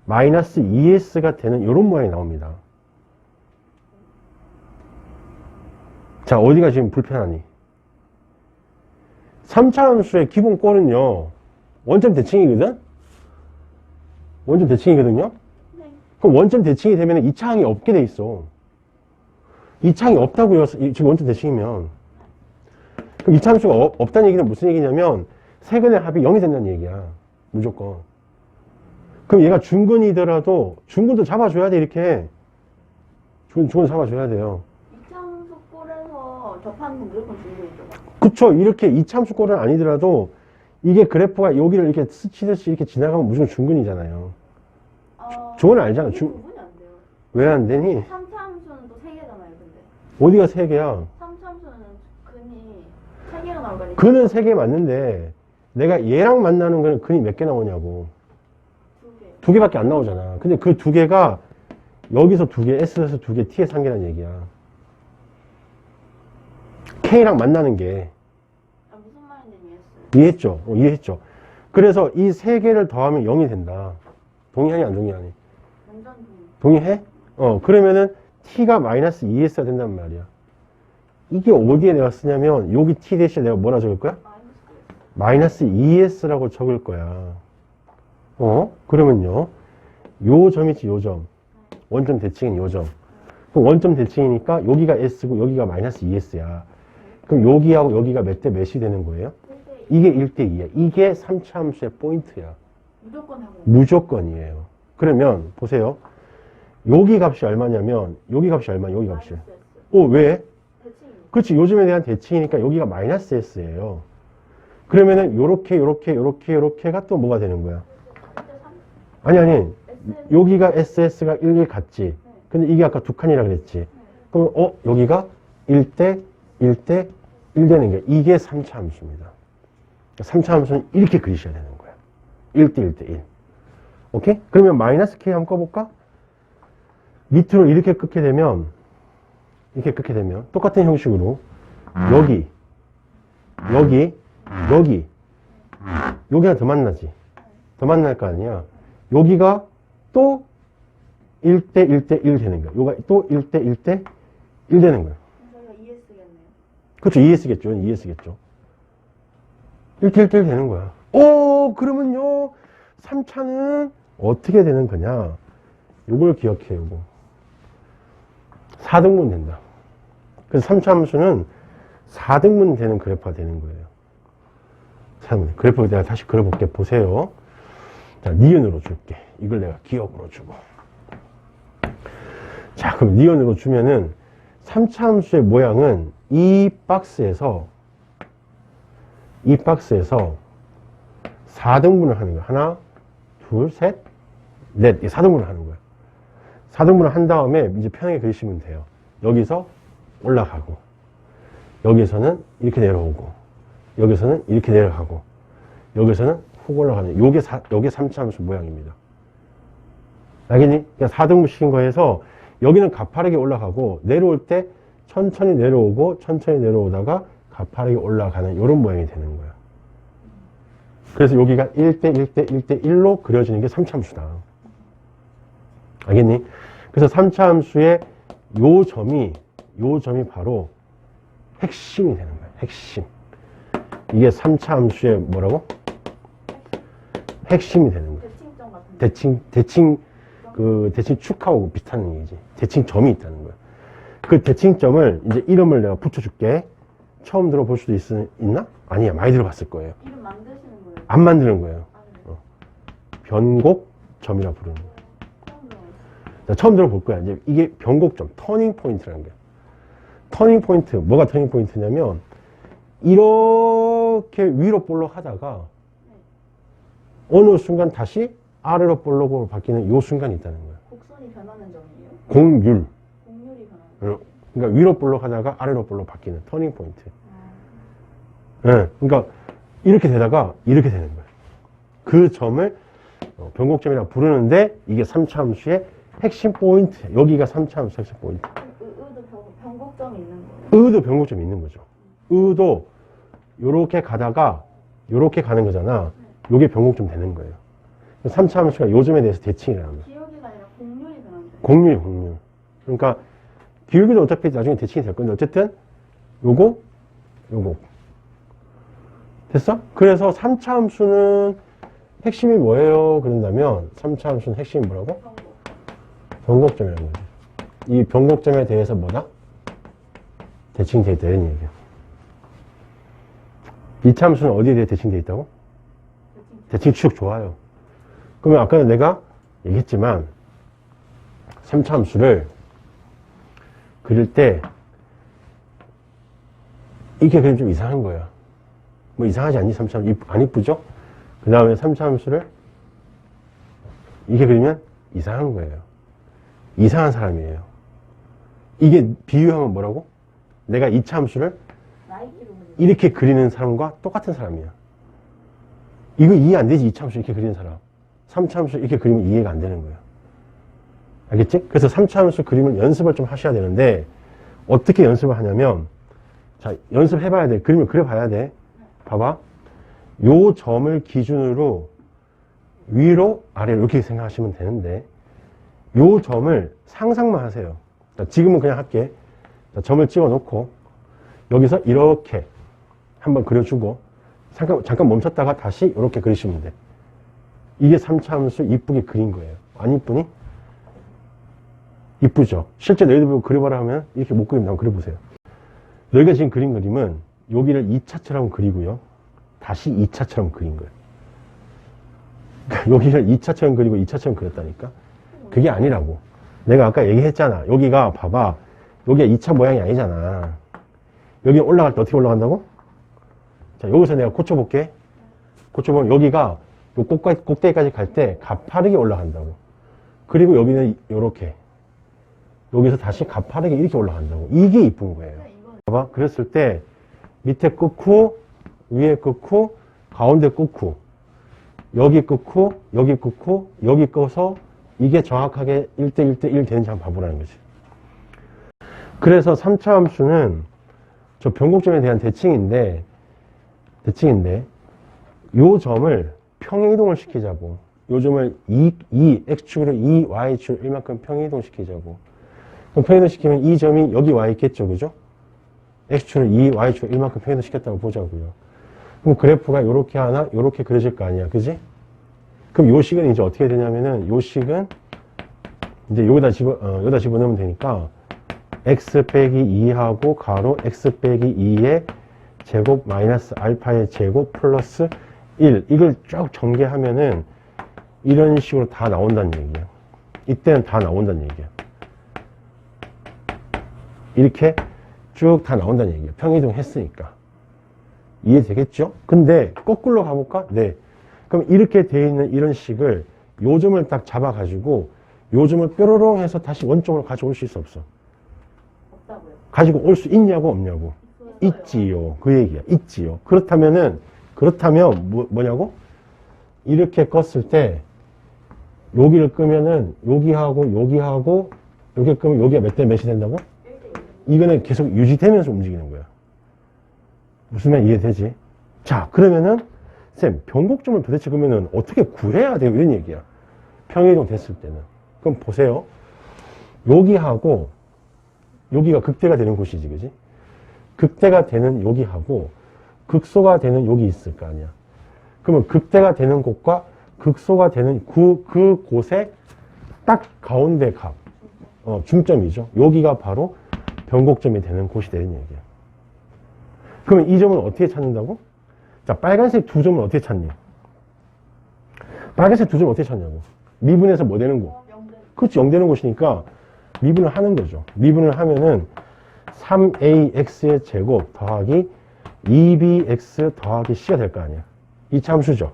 마이너스 2S가 되는 이런 모양이 나옵니다. 자, 어디가 지금 불편하니? 3차 함수의 기본 꼴은요, 원점 대칭이거든? 원점 대칭이거든요?
네.
그럼 원점 대칭이 되면 2차 항이 없게 돼 있어. 이차항이 없다고요. 지금 원점 대칭이면. 그럼 이차함수가 없다는 얘기는 무슨 얘기냐면 세근의 합이 0이 된다는 얘기야. 무조건. 그럼 얘가 중근이더라도 중근도 잡아줘야 돼. 이렇게. 중근 잡아줘야 돼요.
이차함수 꼴에서 접하는 건 무조건 중근이죠.
그쵸. 이렇게 이차함수 꼴은 아니더라도 이게 그래프가 여기를 이렇게 스치듯이 이렇게 지나가면 무조건 중근이잖아요. 중근은 알잖아.
이게 구분이 안 돼요.
왜 안 되니?
3차 함수는 또 3개잖아요, 근데.
어디가 3개야?
3차 함수는 근이 3개가 나올 거니까.
근은 3개 맞는데 내가 얘랑 만나는 거는 근이 몇 개 나오냐고.
2개.
2개밖에 안 나오잖아. 근데 그 2개가 여기서 2개, S에서 2개, T에서 1개라는 얘기야. K랑 만나는 게.
무슨 말인지 이해했어요.
이해했죠? 이해했죠? 그래서 이 3개를 더하면 0이 된다. 동의하니 안 동의하니?
완전
동의해? 그러면은 T가 마이너스 2S가 된단 말이야. 이게 어디에 내가 쓰냐면 여기 T 대신에 내가 뭐라 적을 거야? 마이너스 2S라고 적을 거야. 그러면요. 요 점이지, 요 점. 원점 대칭은 요 점. 그럼 원점 대칭이니까 여기가 S고 여기가 마이너스 2S야. 그럼 여기하고 여기가 몇 대 몇이 되는 거예요?
1대2.
이게 1대 2야. 이게 3차 함수의 포인트야.
무조건 하고.
무조건이에요. 그러면 보세요. 여기 값이 얼마냐면 여기 값이 얼마? 여기 값이. 왜?
대칭이니까.
그렇지. 요즘에 대한 대칭이니까 여기가 마이너스 S예요. 그러면은 요렇게가 또 뭐가 되는 거야?
1대3.
아니. 여기가 SS가 1 같지. 근데 이게 아까 2칸이라 그랬지. 그럼 여기가 1대 1대 1 되는 게 이게 3차 함수입니다. 3차 함수는 이렇게 그리셔야 되는 거야. 1대 1대 1. 오케이? 그러면 마이너스 K 한번 꺼볼까? 밑으로 이렇게 끊게 되면 똑같은 형식으로 여기가 더 만나지. 더 만날 거 아니야. 여기가 또 1대 1대 1 되는 거야. 여기가 또 1대 1대 1 되는 거야.
저희가 ES겠네요.
그렇죠. ES겠죠. 1대 1대 1 되는 거야. 그러면요. 3차는 어떻게 되는 거냐. 요걸 기억해, 요거. 4등분 된다. 그래서 3차 함수는 4등분 되는 그래프가 되는 거예요. 4등분. 그래프 내가 다시 그려볼게. 보세요. 자, 니은으로 줄게. 이걸 내가 기억으로 주고. 자, 그럼 니은으로 주면은 3차 함수의 모양은 이 박스에서 4등분을 하는 거야. 하나, 둘, 셋, 넷. 4등분을 하는 거야. 4등분을 한 다음에 이제 편하게 그리시면 돼요. 여기서 올라가고, 여기서는 이렇게 내려오고, 여기서는 이렇게 내려가고, 여기서는 훅 올라가는, 요게 3차 함수 모양입니다. 알겠니? 그러니까 4등분 시킨 거에서 여기는 가파르게 올라가고, 내려올 때 천천히 내려오고, 천천히 내려오다가 가파르게 올라가는 이런 모양이 되는 거야. 그래서 여기가 1대 1대 1대 1로 그려지는 게 3차 함수다. 알겠니? 그래서 3차 함수의 요 점이 바로 핵심이 되는 거야. 핵심. 이게 3차 함수의 뭐라고? 핵심이 되는 거야.
대칭점 같은
대칭 축하하고 비슷한 얘기지. 대칭점이 있다는 거야. 그 대칭점을 이제 이름을 내가 붙여줄게. 처음 들어볼 수도 있나? 아니야. 많이 들어봤을 거예요.
이름 만드시는 거예요?
안 만드는 거예요.
네.
변곡점이라 부르는 거예요.
처음 들어봤어요.
자, 처음 들어볼 거야. 이제 이게 변곡점, 터닝 포인트라는 거야. 터닝 포인트, 뭐가 터닝 포인트냐면, 이렇게 위로 볼록 하다가, 어느 순간 다시 아래로 볼록으로 바뀌는 요 순간이 있다는 거야.
곡선이 변하는 점이에요?
공률.
곡률이 변하는 점.
그러니까 위로 볼록 하다가 아래로 볼록 바뀌는 터닝 포인트. 네, 그러니까 이렇게 되다가 이렇게 되는 거야. 그 점을 변곡점이라고 부르는데, 이게 3차 함수의 핵심 포인트. 여기가 3차 함수 핵심 포인트.
의도 변곡점이 있는 거예요?
의도 변곡점이 있는 거죠. 의도 요렇게 가다가 요렇게 가는 거잖아. 요게 변곡점 되는 거예요. 3차 함수가 요점에 대해서 대칭이라는 거야.
기울기가 아니라 곡률이 변하는 거예요?
공률. 그러니까 기울기도 어차피 나중에 대칭이 될 건데 어쨌든 요거 됐어? 그래서 3차 함수는 핵심이 뭐예요? 그런다면 3차 함수는 핵심이 뭐라고?
변곡.
변곡점이라는 거지. 이 변곡점에 대해서 뭐다? 대칭되어 있다 이런 얘기야. 이차함수는 어디에 대해 대칭되어 있다고? 대칭 추적 좋아요. 그러면 아까 내가 얘기했지만 3차함수를 그릴 때 이게 그림 좀 이상한 거야. 뭐 이상하지 않니? 3차함수 안 이쁘죠? 그 다음에 3차함수를 이게 그리면 이상한 거예요. 이상한 사람이에요. 이게 비유하면 뭐라고? 내가 2차함수를 이렇게 그리는 사람과 똑같은 사람이야. 이거 이해 안 되지. 2차함수 이렇게 그리는 사람. 3차함수 이렇게 그리면 이해가 안 되는 거야. 알겠지? 그래서 3차함수 그림을 연습을 좀 하셔야 되는데 어떻게 연습을 하냐면 자, 연습해봐야 돼. 그림을 그려봐야 돼. 봐봐. 요 점을 기준으로 위로 아래로 이렇게 생각하시면 되는데 요 점을 상상만 하세요. 자, 지금은 그냥 할게. 자, 점을 찍어 놓고 여기서 이렇게 한번 그려주고 잠깐 멈췄다가 다시 이렇게 그리시면 돼. 이게 3차함수 이쁘게 그린 거예요. 안 이쁘니? 이쁘죠? 실제 너희들 보고 그려봐라 하면 이렇게 못 그린다고 그려보세요. 너희가 지금 그린 그림은 여기를 2차처럼 그리고요. 다시 2차처럼 그린 거예요. 그러니까 여기를 2차처럼 그리고 2차처럼 그렸다니까? 그게 아니라고. 내가 아까 얘기했잖아. 여기가 봐봐. 여기가 2차 모양이 아니잖아. 여기 올라갈 때 어떻게 올라간다고? 자, 여기서 내가 고쳐볼게. 고쳐보면 여기가 요 꼭대기까지 갈 때 가파르게 올라간다고. 그리고 여기는 요렇게. 여기서 다시 가파르게 이렇게 올라간다고. 이게 이쁜 거예요. 봐봐. 그랬을 때 밑에 끝후, 위에 끝후, 가운데 끝후, 여기 끝후, 여기 끝후, 여기 꺼서 이게 정확하게 1대1대1 되는지 한번 봐보라는 거지. 그래서 3차 함수는 저 변곡점에 대한 대칭인데 요 점을 평행이동을 시키자고. 요 점을 X축으로 2, Y축 이만큼 평행이동 시키자고. 그럼 평행이동 시키면 이 점이 여기 와 있겠죠, 그죠? X축으로 2, Y축 이만큼 평행이동 시켰다고 보자고요. 그럼 그래프가 요렇게 하나, 요렇게 그려질 거 아니야, 그지? 그럼 요 식은 이제 어떻게 되냐면은 요 식은 이제 여기다 집어넣으면 되니까 x 빼기 2하고 가로 x 빼기 2의 제곱 마이너스 알파의 제곱 플러스 1 이걸 쭉 전개하면은 이런 식으로 다 나온다는 얘기야. 이때는 다 나온다는 얘기야. 이렇게 쭉 다 나온다는 얘기야. 평이동 했으니까. 이해되겠죠? 근데 거꾸로 가볼까? 네. 그럼 이렇게 돼 있는 이런 식을 요 점을 딱 잡아가지고 요 점을 뾰로롱 해서 다시 원점으로 가져올 수 있어 없어?
없다고요.
가지고 올 수 있냐고 없냐고? 있지요. 그 얘기야. 있지요. 그렇다면 뭐냐고? 이렇게 껐을 때 여기를 끄면은 여기하고 여기 끄면 여기가 몇 대 몇이 된다고?
1대1.
이거는 계속 유지되면서 움직이는 거야. 무슨 말 이해되지? 자, 그러면은 쌤, 변곡점을 도대체 그러면은 어떻게 구해야 돼요? 이런 얘기야. 평행이동 됐을 때는. 그럼 보세요. 여기하고 여기가 극대가 되는 곳이지, 그지? 극대가 되는 여기하고 극소가 되는 여기 있을 거 아니야. 그러면 극대가 되는 곳과 극소가 되는 그 곳에 딱 가운데 값, 중점이죠. 여기가 바로 변곡점이 되는 곳이 되는 얘기야. 그러면 이 점은 어떻게 찾는다고? 자, 빨간색 두 점은 어떻게 찾니? 빨간색 두 점은 어떻게 찾냐고? 미분해서 뭐 되는 곳?
0대.
그렇지, 0 되는 곳이니까 미분을 하는 거죠. 미분을 하면은 3ax의 제곱 더하기 2bx 더하기 c가 될 거 아니야. 이 참수죠.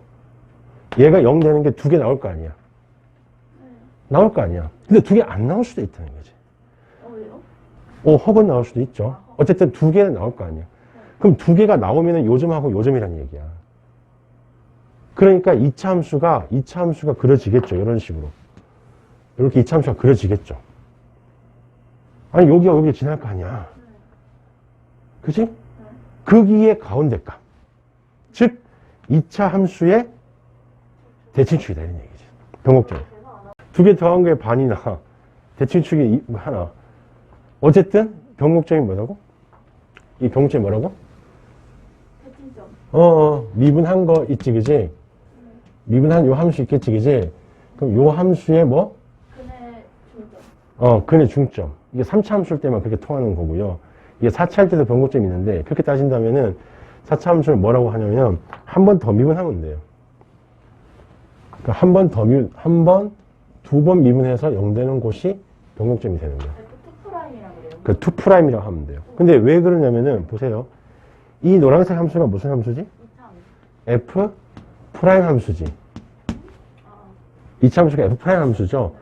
얘가 0 되는 게 두 개 나올 거 아니야. 나올 거 아니야. 근데 두 개 안 나올 수도 있다는 거지.
왜요?
혹은 나올 수도 있죠. 어쨌든 두 개는 나올 거 아니야. 그럼 두 개가 나오면은 요점하고 요점이라는 얘기야. 그러니까 2차 함수가 그려지겠죠. 이런 식으로. 이렇게 2차 함수가 그려지겠죠. 아니, 여기가 여기 지날 거 아니야. 그치? 거기에 가운데 값. 즉, 2차 함수의 대칭축이다. 이런 얘기지. 변곡점. 두 개 더한 거에 반이나, 대칭축이 하나. 어쨌든, 변곡점이 뭐라고? 이 변곡점이 뭐라고?
대칭점.
미분한 거 있지, 그지? 미분한 요 함수 있겠지, 그지? 그럼 요 함수의 뭐?
근의 중점.
근의 중점. 이게 3차 함수일 때만 그렇게 통하는 거고요. 이게 4차할 때도 변곡점이 있는데, 그렇게 따진다면은 4차 함수를 뭐라고 하냐면, 한 번 더 미분하면 돼요. 그러니까 한 번 더 두 번 미분해서 0 되는 곳이 변곡점이 되는 거예요.
F2'이라고 그래요.
그 2'이라고 하면 돼요. 근데 왜 그러냐면은, 보세요. 이 노란색 함수가 무슨 함수지?
2차.
F 프라임 함수지.
아,
2차 함수가 F 프라임 함수죠.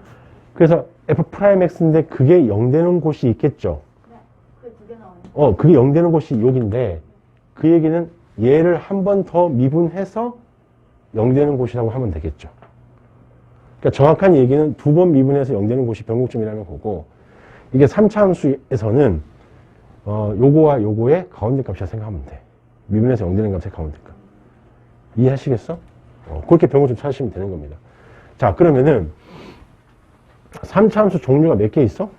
그래서 F 프라임 X인데 그게 0 되는 곳이 있겠죠.
네. 그게 두 개 나와요.
그게 0 되는 곳이 여기인데, 그 얘기는 얘를 한 번 더 미분해서 0 되는 곳이라고 하면 되겠죠. 그러니까 정확한 얘기는 두 번 미분해서 0 되는 곳이 변곡점이라는 거고, 이게 3차 함수에서는 요거와 요거의 가운데 값이라 생각하면 돼. 미분해서 0 되는 값의 가운데 값. 이해하시겠어? 그렇게 변곡점 찾으시면 되는 겁니다. 자, 그러면은 3차 함수 종류가 몇 개 있어?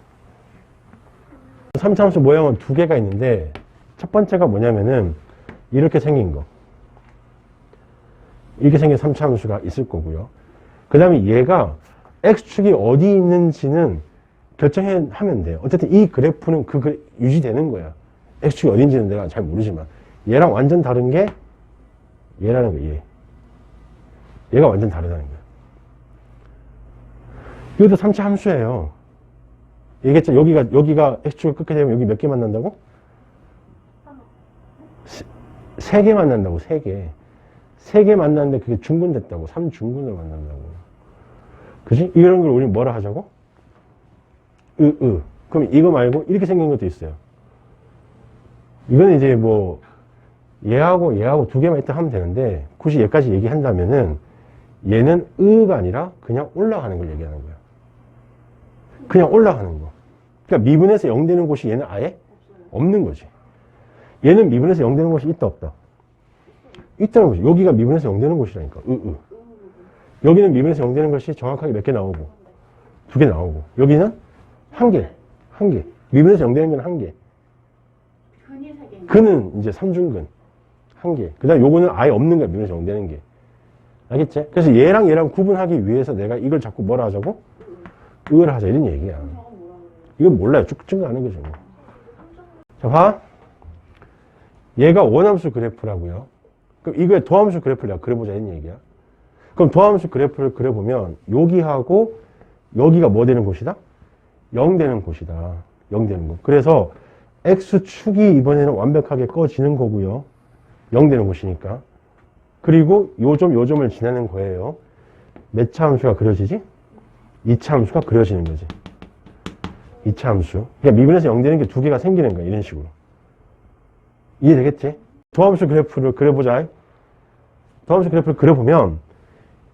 3차 함수 모양은 두 개가 있는데, 첫 번째가 뭐냐면은 이렇게 생긴 거. 이렇게 생긴 3차 함수가 있을 거고요. 그 다음에 얘가 x축이 어디 있는지는 결정하면 돼요. 어쨌든 이 그래프는 유지되는 거야. x축이 어딘지는 내가 잘 모르지만, 얘랑 완전 다른 게 얘라는 거야. 얘가 완전 다르다는 거야. 이것도 3차 함수예요. 얘기했죠? 여기가 x축을 끊게 되면 여기 몇 개 만난다고? 3개 만난다고, 3개. 3개 만났는데 그게 중근됐다고. 3중근을 만난다고. 그지? 이런 걸 우리 뭐라 하자고? 그럼 이거 말고 이렇게 생긴 것도 있어요. 이건 이제 뭐, 얘하고 두 개만 있다 하면 되는데, 굳이 얘까지 얘기한다면은, 얘는 가 아니라 그냥 올라가는 걸 얘기하는 거야. 그냥 올라가는 거. 그러니까 미분해서 0 되는 곳이 얘는 아예 없는 거지. 얘는 미분해서 0 되는 곳이 있다, 없다? 있다는 거지. 여기가 미분해서 0 되는 곳이라니까. 여기는 미분해서 0 되는 것이 정확하게 몇 개 나오고, 2개 나오고. 여기는 1개. 미분해서 0 되는 건 1개.
근이 3개.
근은 이제 3중근. 1개. 그 다음에 요거는 아예 없는 거야. 미분해서 0 되는 게. 알겠지? 그래서 얘랑 구분하기 위해서 내가 이걸 자꾸 뭐라 하자고? 을 하자. 이런 얘기야.
저건 뭐라 그래요?
이건 몰라요. 쭉 증가하는 거죠. 뭐. 자, 봐. 얘가 원함수 그래프라고요. 그럼 이거의 도함수 그래프를 내가 그려보자. 이런 얘기야. 그럼 도함수 그래프를 그려보면 여기하고 여기가 뭐 되는 곳이다? 0 되는 곳이다. 0 되는 곳. 그래서 x축이 이번에는 완벽하게 꺼지는 거고요. 0 되는 곳이니까. 그리고 요점을 지나는 거예요. 몇 차 함수가 그려지지? 2차 함수가 그려지는 거지. 2차 함수. 그러니까 미분해서 0 되는 게 두 개가 생기는 거야. 이런 식으로. 이해되겠지? 도함수 그래프를 그려보자. 도함수 그래프를 그려보면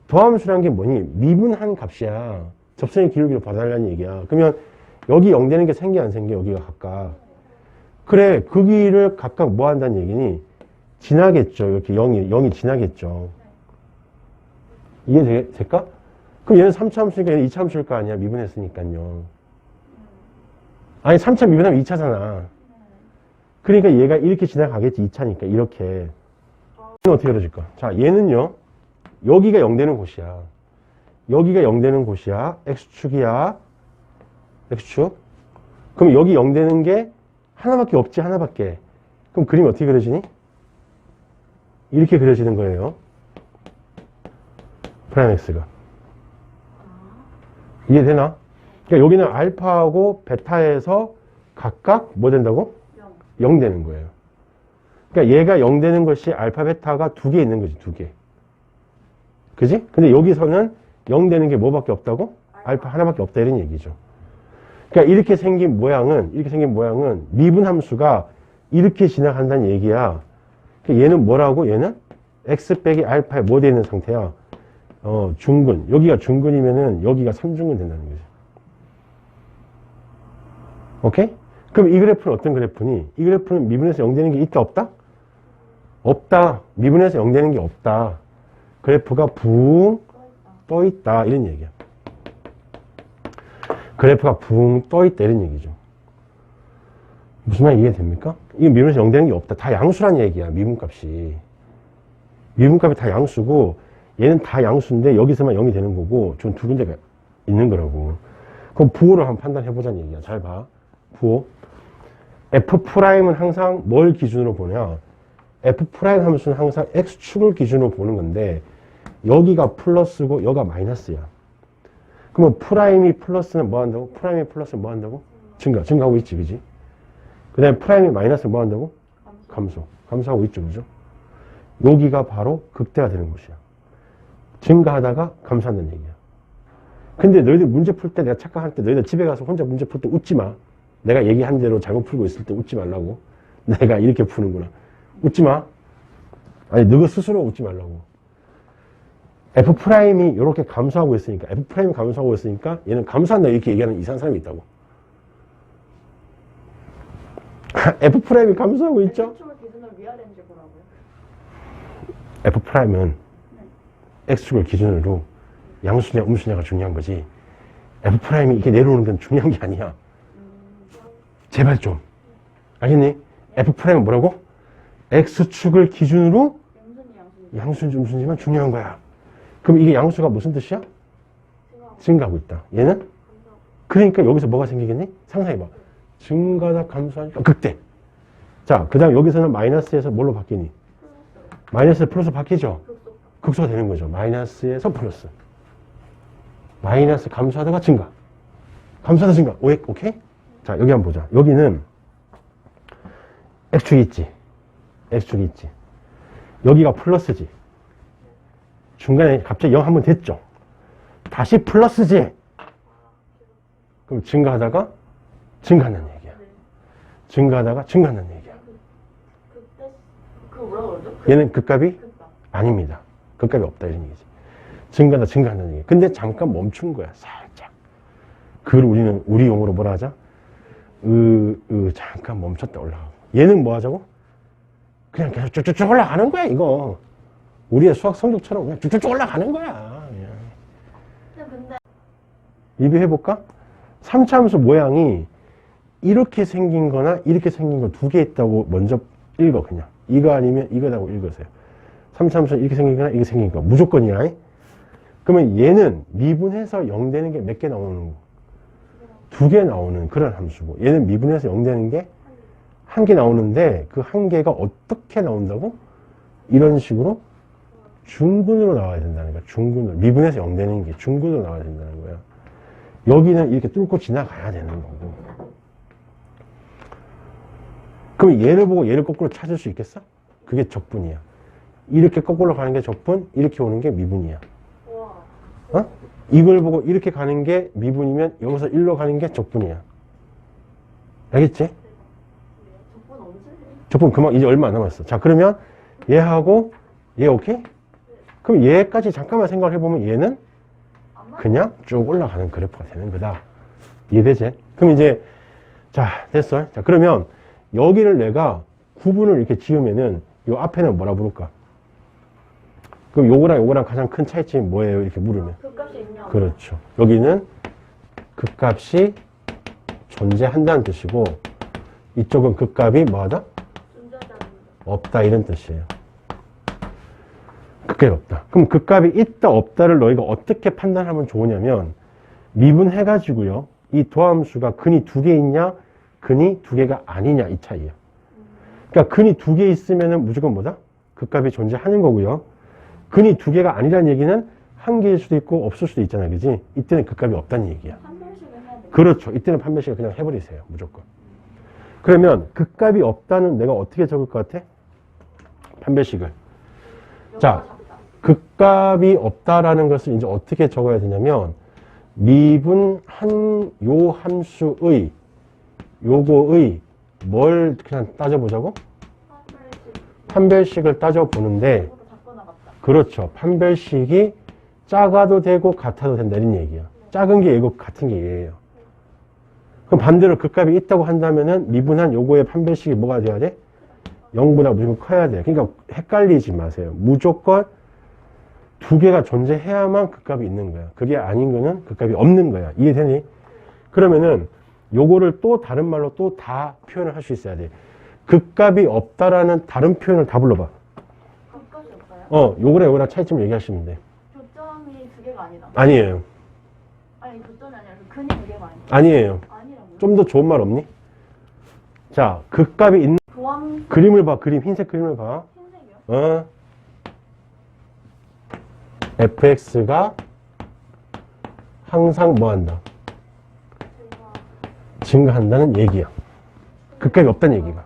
도함수라는 게 뭐니? 미분한 값이야. 접선의 기울기를 봐달라는 얘기야. 그러면 여기 0 되는 게 생겨 안 생겨? 여기가 각각. 그래. 그 길을 각각 뭐 한다는 얘기니? 지나겠죠. 이렇게 0이 지나겠죠. 이해될까? 그럼 얘는 3차 함수니까 얘는 2차 함수일 거 아니야. 미분했으니까요. 아니 3차 미분하면 2차잖아. 그러니까 얘가 이렇게 지나가겠지. 2차니까 이렇게. 얘는 어떻게 그려질까? 자, 얘는요. 여기가 0 되는 곳이야. 여기가 0 되는 곳이야. x축이야. x축. 그럼 여기 0 되는 게 하나밖에 없지. 하나밖에. 그럼 그림이 어떻게 그려지니? 이렇게 그려지는 거예요. 프라임 x가. 이해되나? 그러니까 여기는 알파하고 베타에서 각각 뭐 된다고? 0 되는 거예요. 그러니까 얘가 0 되는 것이 알파, 베타가 두 개 있는 거지, 두 개. 그지? 근데 여기서는 0 되는 게 뭐밖에 없다고? 알파 하나밖에 없다, 이런 얘기죠. 그러니까 이렇게 생긴 모양은 미분 함수가 이렇게 지나간다는 얘기야. 그러니까 얘는 뭐라고? 얘는 x 빼기 알파에 뭐 되어 있는 상태야? 중근. 여기가 중근이면은 여기가 3중근 된다는 거지. 오케이? 그럼 이 그래프는 어떤 그래프니? 이 그래프는 미분해서 0 되는 게 있다, 없다? 없다. 미분해서 0 되는 게 없다. 그래프가 붕 떠 있다. 이런 얘기야. 그래프가 붕 떠 있다. 이런 얘기죠. 무슨 말 이해됩니까? 이게 미분해서 0 되는 게 없다. 다 양수란 얘기야. 미분값이. 미분값이 다 양수고 얘는 다 양수인데 여기서만 0이 되는 거고 전 두 군데가 있는 거라고. 그럼 부호를 한번 판단해 보자는 얘기야. 잘 봐. 부호. F'은 항상 뭘 기준으로 보냐? F' 함수는 항상 X축을 기준으로 보는 건데 여기가 플러스고 여기가 마이너스야. 그러면 프라임이 플러스는 뭐 한다고? 프라임이 플러스는 뭐 한다고? 증가하고 있지, 그지? 그 다음에 프라임이 마이너스는 뭐 한다고? 감소하고 있죠, 그죠? 여기가 바로 극대화 되는 곳이야. 증가하다가 감소한다는 얘기야. 근데 너희들 문제 풀 때 내가 착각할 때 너희들 집에 가서 혼자 문제 풀 때 웃지 마. 내가 얘기한 대로 잘못 풀고 있을 때 웃지 말라고. 내가 이렇게 푸는구나. 웃지 마. 아니, 너가 스스로 웃지 말라고. F'이 이렇게 감소하고 있으니까, F'이 감소하고 있으니까 얘는 감소한다 이렇게 얘기하는 이상한 사람이 있다고. F'이 감소하고 있죠?
X축을 기준으로 위아래인지 보라고요.
F'은 X축을 기준으로 양수냐 음수냐가 중요한 거지. F'이 이렇게 내려오는 건 중요한 게 아니야. 제발 좀. 알겠니? F'은 뭐라고? X축을 기준으로 양수인지 음수인지만 중요한 거야. 그럼 이게 양수가 무슨 뜻이야? 증가하고 있다. 얘는? 그러니까 여기서 뭐가 생기겠니? 상상해봐. 증가다 감소하니까 극대. 자, 그 다음 여기서는 마이너스에서 뭘로 바뀌니? 마이너스에서 플러스 바뀌죠? 극소가 되는 거죠. 마이너스에서 플러스. 마이너스 감소하다가 증가. 감소하다 증가. 오케이? 자, 여기 한번 보자. 여기는 X축이 있지. X축이 있지. 여기가 플러스지. 중간에 갑자기 0 한번 됐죠. 다시 플러스지. 그럼 증가하다가 증가한다는 얘기야. 증가하다가 증가한다는 얘기야.
그거 뭐라 그러죠?
얘는 극값이 아닙니다. 극값이 없다 이런 얘기지. 증가하다 증가한다는 얘기. 근데 잠깐 멈춘 거야. 살짝. 그걸 우리 용어로 뭐라 하자? 잠깐 멈췄다 올라가고. 얘는 뭐 하자고? 그냥 계속 쭉쭉쭉 올라가는 거야 이거. 우리의 수학 성적처럼 그냥 쭉쭉쭉 올라가는 거야.
근데
비교해볼까? 3차 함수 모양이 이렇게 생긴 거나 이렇게 생긴 거 두 개 있다고 먼저 읽어 그냥. 이거 아니면 이거라고 읽으세요. 3차 함수는 이렇게 생긴 거나 이렇게 생긴 거. 무조건이야. 그러면 얘는 미분해서 0 되는 게 몇 개 나오는 거? 2개 나오는 그런 함수고, 얘는 미분해서 0 되는 게 1개 나오는데 그 1개가 어떻게 나온다고? 이런 식으로 중근으로 나와야 된다는 거야. 중근으로. 미분해서 0 되는 게 중근으로 나와야 된다는 거야. 여기는 이렇게 뚫고 지나가야 되는 거고. 그럼 얘를 보고 얘를 거꾸로 찾을 수 있겠어? 그게 적분이야. 이렇게 거꾸로 가는 게 적분, 이렇게 오는 게 미분이야. 어? 이걸 보고 이렇게 가는 게 미분이면 여기서 1로 가는 게 적분이야. 알겠지? 적분 그만 이제 얼마 안 남았어. 자, 그러면 얘하고 얘 오케이? 그럼 얘까지 잠깐만 생각을 해보면 얘는 그냥 쭉 올라가는 그래프가 되는 거다. 이해되지? 그럼 이제 자 됐어. 자, 그러면 여기를 내가 구분을 이렇게 지으면은 요 앞에는 뭐라 부를까? 그럼 요거랑 가장 큰 차이점이 뭐예요? 이렇게 물으면.
극값이 있냐?
그렇죠. 여기는 극값이 존재한다는 뜻이고, 이쪽은 극값이 뭐하다? 없다 이런 뜻이에요. 극값이 없다. 그럼 극값이 있다 없다를 너희가 어떻게 판단하면 좋으냐면, 미분해가지고요, 이 도함수가 근이 2개 있냐 근이 2개가 아니냐 이 차이예요. 그러니까 근이 2개 있으면은 무조건 뭐다? 극값이 존재하는 거고요. 근이 2개가 아니라는 얘기는 1개일 수도 있고 없을 수도 있잖아요. 그지? 이때는 극값이 없다는 얘기야.
판별식을 해야 돼.
그렇죠. 이때는 판별식을 그냥 해버리세요. 무조건. 그러면 극값이 없다는 내가 어떻게 적을 것 같아? 판별식을. 자, 극값이 없다라는 것을 이제 어떻게 적어야 되냐면, 미분한 요 함수의 요거의 뭘 그냥 따져보자고? 판별식을 따져보는데, 그렇죠. 판별식이 작아도 되고 같아도 된다 이런 얘기야. 작은 게 얘고 같은 게 얘예요. 그럼 반대로 극값이 있다고 한다면은 미분한 요거의 판별식이 뭐가 돼야 돼? 0보다 무조건 커야 돼. 그러니까 헷갈리지 마세요. 무조건 2개가 존재해야만 극값이 있는 거야. 그게 아닌 거는 극값이 없는 거야. 이해되니? 그러면은 요거를 또 다른 말로 또 다 표현을 할 수 있어야 돼. 극값이 없다라는 다른 표현을 다 불러봐.
극값이 없어요?
요거랑 차이점을 얘기하시면 돼.
교점이 2개가 아니다.
아니에요.
아니, 교점이 아니라 근이 2개가 아니다.
아니에요.
아니라고요?
좀 더 좋은 말 없니? 자, 극값이 있는
도함
그림을 봐. 그림, 흰색 그림을 봐.
흰색이요?
fx가 항상 뭐 한다?
제가
증가한다는 얘기야. 극값이 없다는 얘기가.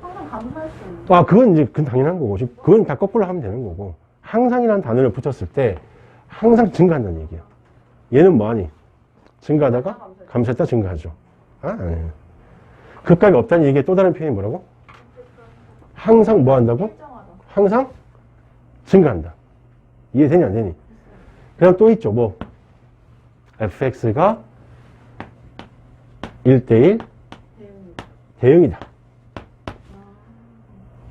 항상 감수할 수 있는.
아, 그건 당연한 거고. 그건 다 거꾸로 하면 되는 거고. 항상이라는 단어를 붙였을 때 항상 증가한다는 얘기야. 얘는 뭐하니? 증가하다가 감소했다 증가하죠. 아니에요. 극값이 없다는 얘기의 또 다른 표현이 뭐라고? 항상 뭐 한다고?
일정하다.
항상 증가한다. 이해되니 안 되니? 그럼 또 있죠. 뭐 fx가 1대1
대응이.
대응이다.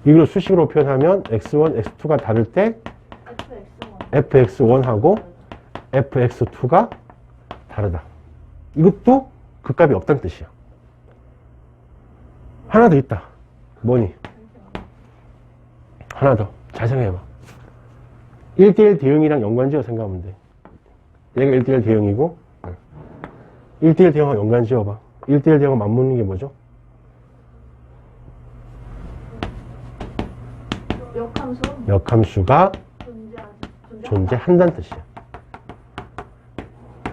이걸 수식으로 표현하면 x1, x2가 다를 때
FX1.
fx1하고 fx2가 다르다. 이것도 극값이 없다는 뜻이야. 하나 더 있다. 뭐니? 하나 더. 잘 생각해봐. 1대1 대응이랑 연관지어 생각하면 돼. 얘가 1대1 대응이고 1대1 대응하고 연관지어봐. 1대1 대응하고 맞붙는 게 뭐죠?
역함수
역함수가
존재하지.
존재한다는 뜻이야.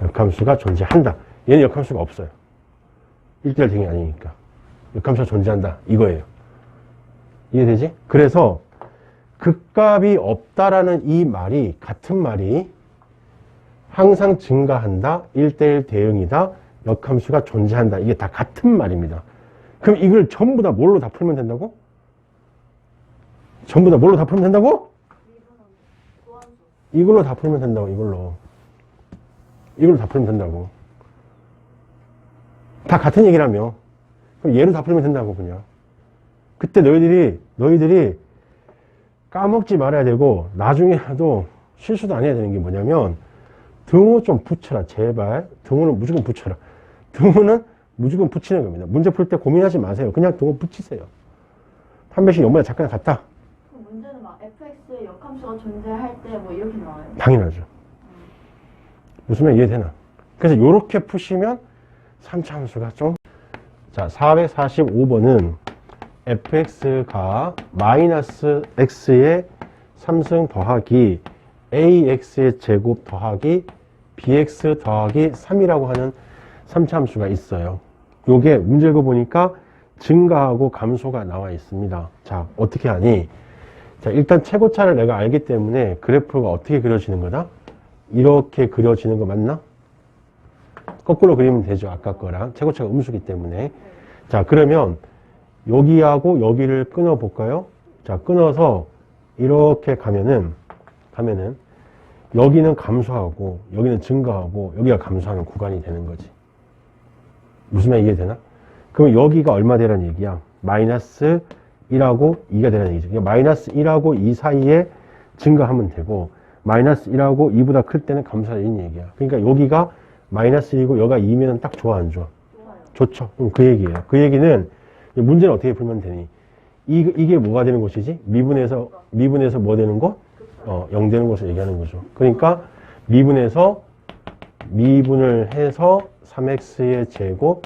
역함수가 존재한다. 얘는 역함수가 없어요. 1대1 대응이 아니니까. 역함수가 존재한다. 이거예요. 이해되지? 그래서 극값이 없다라는 이 말이, 같은 말이 항상 증가한다, 1대1 대응이다, 역함수가 존재한다. 이게 다 같은 말입니다. 그럼 이걸 전부 다 뭘로 다 풀면 된다고? 전부 다 뭘로 다 풀면 된다고?
도함수.
이걸로 다 풀면 된다고, 이걸로. 이걸로 다 풀면 된다고. 다 같은 얘기라며. 그럼 얘로 다 풀면 된다고, 그냥. 그때 너희들이 까먹지 말아야 되고, 나중에라도 실수도 안 해야 되는 게 뭐냐면, 등호 좀 붙여라, 제발. 등호는 무조건 붙여라. 등호는 무조건 붙이는 겁니다. 문제 풀 때 고민하지 마세요. 그냥 등호 붙이세요. 판별식 연말에 잠깐 갔다.
그럼 문제는 막 fx의 역함수가 존재할 때 뭐 이렇게 나와요?
당연하죠. 무슨 말 이해되나? 그래서 이렇게 푸시면 3차 함수가 좀. 자, 445번은 fx가 마이너스 x의 3승 더하기 ax의 제곱 더하기 bx 더하기 3이라고 하는 3차 함수가 있어요. 요게 문제 읽어보니까 증가하고 감소가 나와 있습니다. 자, 어떻게 하니? 자, 일단 최고차를 내가 알기 때문에 그래프가 어떻게 그려지는 거다? 이렇게 그려지는 거 맞나? 거꾸로 그리면 되죠. 아까 거랑. 최고차가 음수기 때문에. 자, 그러면 여기하고 여기를 끊어 볼까요? 자, 끊어서 이렇게 가면은 여기는 감소하고 여기는 증가하고 여기가 감소하는 구간이 되는 거지. 무슨 말 이해되나? 그럼 여기가 얼마 되라는 얘기야? 마이너스 1하고 2가 되라는 얘기죠. 그러니까 마이너스 1하고 2 사이에 증가하면 되고 마이너스 1하고 2보다 클 때는 감소하는 얘기야. 그러니까 여기가 마이너스 1이고 여기가 2면 딱 좋아 안 좋아?
좋아요.
좋죠. 그 얘기예요. 그 얘기는 문제는 어떻게 풀면 되니? 이게 뭐가 되는 것이지? 미분에서 뭐 되는 거? 0 되는 것을 얘기하는 거죠. 그러니까 미분을 해서 3x의 제곱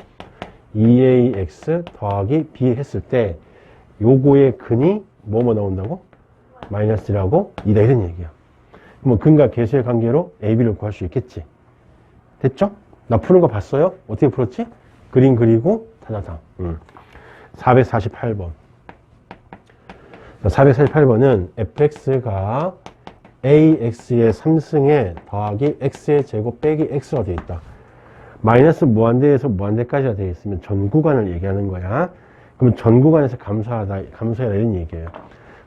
2ax 더하기 b 했을 때 요거의 근이 뭐뭐 나온다고? 마이너스라고 2다 이런 얘기야. 그러면 근과 계수의 관계로 a, b를 구할 수 있겠지. 됐죠? 나 푸는 거 봤어요? 어떻게 풀었지? 그림 그리고 타다다. 448번. 448번은 fx가 ax의 3승에 더하기 x의 제곱 빼기 x가 되어 있다. 마이너스 무한대에서 무한대까지가 되어 있으면 전 구간을 얘기하는 거야. 그럼 전 구간에서 감소해라 이런 얘기예요.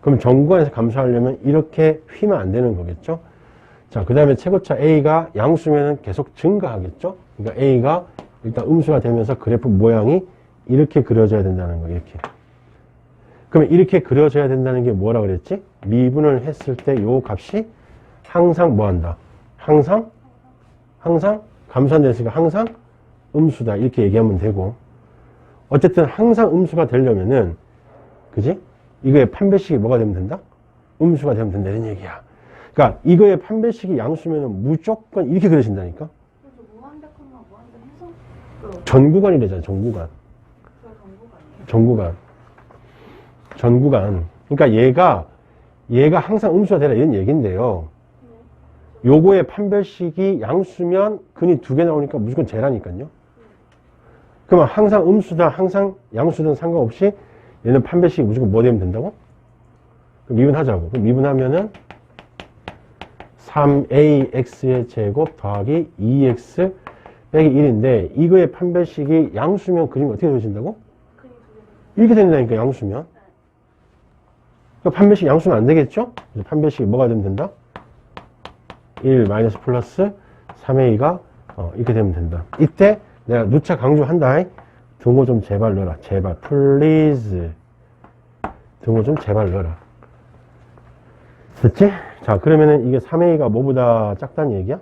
그럼 전 구간에서 감소하려면 이렇게 휘면 안 되는 거겠죠? 자, 그 다음에 최고차 a가 양수면은 계속 증가하겠죠? 그러니까 a가 일단 음수가 되면서 그래프 모양이 이렇게 그려져야 된다는 거, 이렇게. 그러면 이렇게 그려져야 된다는 게 뭐라 그랬지? 미분을 했을 때 요 값이 항상 뭐 한다? 항상 감소한다 했으니까 항상 음수다. 이렇게 얘기하면 되고. 어쨌든 항상 음수가 되려면은, 그지? 이거의 판별식이 뭐가 되면 된다? 음수가 되면 된다. 이런 얘기야. 그러니까 이거의 판별식이 양수면은 무조건 이렇게 그려진다니까?
그래서 무한대 콤마 무한대 해서
전 구간이래잖아, 전 구간. 전구간. 그러니까 얘가 항상 음수가 되라 이런 얘기인데요. 요거의 판별식이 양수면 근이 2개 나오니까 무조건 제라니까요. 그러면 항상 음수다, 항상 양수든 상관없이 얘는 판별식이 무조건 뭐 되면 된다고? 그럼 미분하자고. 그럼 미분하면은 3ax의 제곱 더하기 2x 빼기 1인데 이거의 판별식이 양수면 그림이 어떻게 되어진다고?
근이 2개.
이렇게 된다니까 양수면. 그러니까 판별식 양수면 안 되겠죠? 그래서 판별식이 뭐가 되면 된다? 1 마이너스 플러스 3a가 이렇게 되면 된다. 이때 내가 누차 강조한다. 등호 좀 제발 넣어라. 제발 플리즈. 등호 좀 제발 넣어라. 됐지? 자, 그러면은 이게 3a가 뭐보다 작다는 얘기야?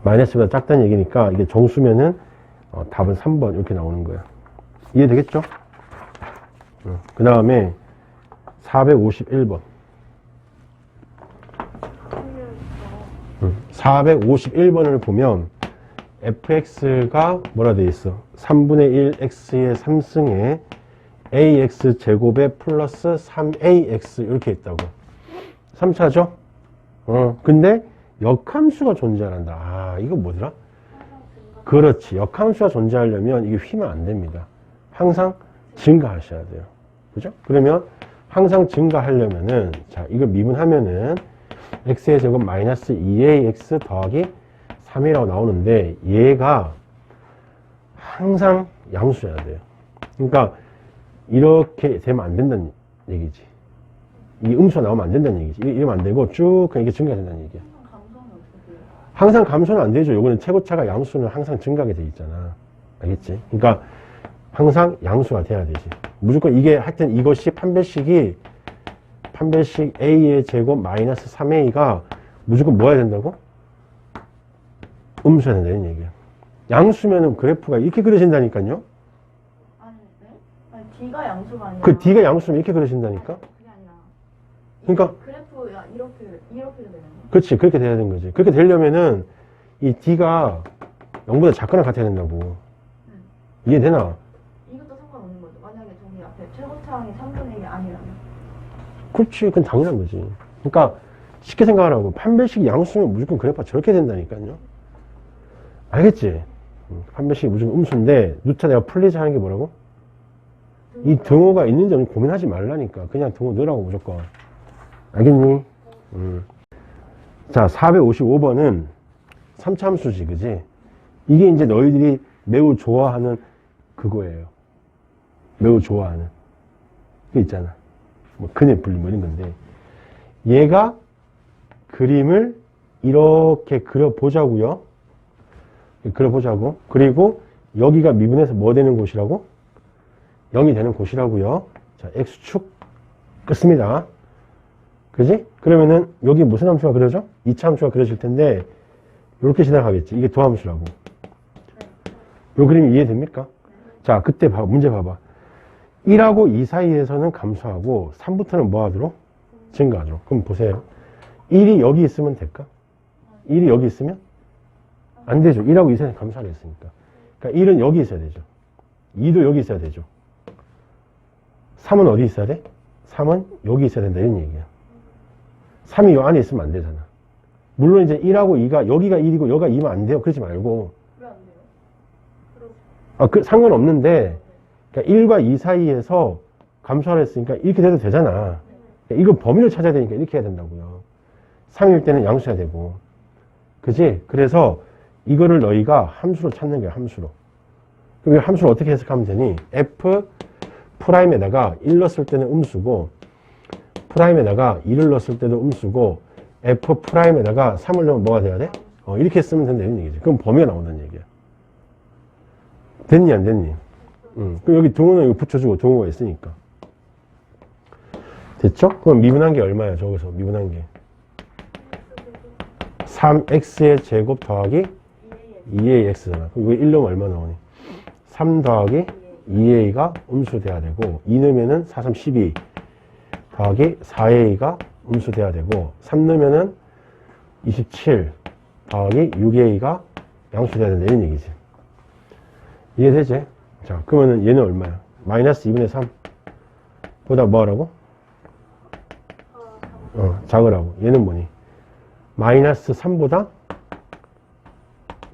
마이너스보다 작다는 얘기니까 이게 정수면은 답은 3번 이렇게 나오는 거야. 이해되겠죠? 그 다음에 451번. 451번을 보면 fx가 뭐라 되어 있어? 3분의 1 x의 3승에 ax 제곱에 플러스 3ax 이렇게 있다고. 3차죠? 근데 역함수가 존재한다. 아, 이거 뭐더라? 그렇지. 역함수가 존재하려면 이게 휘면 안 됩니다. 항상 증가하셔야 돼요. 그죠? 그러면 항상 증가하려면은, 자, 이걸 미분하면은 x의 제곱 마이너스 2ax 더하기 3이라고 나오는데 얘가 항상 양수여야 돼요. 그러니까 이렇게 되면 안 된다는 얘기지. 이 음수가 나오면 안 된다는 얘기지. 이러면 안 되고 쭉 그냥 이게 증가된다는 얘기야.
감소는 어떻게 돼요?
항상 감소는 안 되죠. 요거는 최고차가 양수는 항상 증가하게 돼 있잖아. 알겠지? 그러니까 항상 양수가 돼야 되지. 무조건 이게 하여튼 이것이 판별식 a의 제곱 마이너스 3a가 무조건 뭐 해야 된다고? 음수해야 된다는 얘기야. 양수면은 그래프가 이렇게 그려진다니까요.
아니, 네? 아니, D가 양수가 아니라.
그 D가 양수면 이렇게 그려진다니까.
그게 아니라.
그러니까
그래프가 이렇게 되는 거.
그렇지, 그렇게 돼야 되는 거지. 그렇게 되려면은 이 D가 0보다 작거나 같아야 된다고. 이해되나?
이것도 상관없는 거죠. 만약에 저기 앞에 최고차항이 3분의 1이 아니라면.
그렇지, 그건 당연한 거지. 그러니까 쉽게 생각하라고. 판별식이 양수면 무조건 그래프가 저렇게 된다니까요. 알겠지? 판별식이 무조건 음수인데 누차 내가 플리즈 하는 게 뭐라고? 이 등호가 있는지 없는지 고민하지 말라니까. 그냥 등호 넣으라고 무조건. 알겠니? 자, 455번은 3차 함수지, 그지? 이게 이제 너희들이 매우 좋아하는 그거예요. 매우 좋아하는. 그거 있잖아. 뭐, 근의 분리 뭐 이런 건데. 얘가 그림을 이렇게 그려보자고요. 그려보자고. 그리고 여기가 미분해서 뭐 되는 곳이라고? 0이 되는 곳이라고요. 자, x축 끝습니다. 그지? 그러면은 여기 무슨 함수가 그려져? 2차 함수가 그려질 텐데 이렇게 지나가겠지. 이게 도함수라고. 요 그림이 이해됩니까? 자, 그때 문제 봐봐. 1하고 2 사이에서는 감소하고 3부터는 뭐 하도록? 증가하도록. 그럼 보세요. 1이 여기 있으면 될까? 1이 여기 있으면? 안 되죠. 1하고 2 사이에는 감소하려 했으니까. 그러니까 1은 여기 있어야 되죠. 2도 여기 있어야 되죠. 3은 어디 있어야 돼? 3은 여기 있어야 된다. 이런 얘기야. 3이 이 안에 있으면 안 되잖아. 물론 이제 1하고 2가 여기가 1이고 여기가 2면 안 돼요. 그러지 말고.
왜 안 돼요?
상관없는데, 그러니까 1과 2 사이에서 감소하려 했으니까 이렇게 돼도 되잖아. 그러니까 이거 범위를 찾아야 되니까 이렇게 해야 된다고요. 3일 때는 양수해야 되고. 그지? 그래서 이거를 너희가 함수로 찾는 거야, 함수로. 그럼 이 함수를 어떻게 해석하면 되니? f 프라임에다가 1 넣었을 때는 음수고, 프라임에다가 2를 넣었을 때도 음수고, f 프라임에다가 3을 넣으면 뭐가 돼야 돼? 이렇게 쓰면 된다는 얘기지. 그럼 범위가 나온다는 얘기야. 됐니, 안 됐니? 그럼 여기 등호는 이거 붙여주고 등호가 있으니까. 됐죠? 그럼 미분한 게 얼마야, 저기서 미분한 게? 3x의 제곱 더하기 2ax잖아. 그럼 이거 1 넣으면 얼마 나오니? 3 더하기 2a가 음수 돼야 되고, 2 넣으면은 4, 3, 12 더하기 4a가 음수 돼야 되고, 3 넣으면은 27 더하기 6a가 양수 돼야 된다. 이런 얘기지. 이해되지? 자, 그러면은 얘는 얼마야? 마이너스 2분의 3 보다 뭐 하라고? 작으라고. 얘는 뭐니? 마이너스 3보다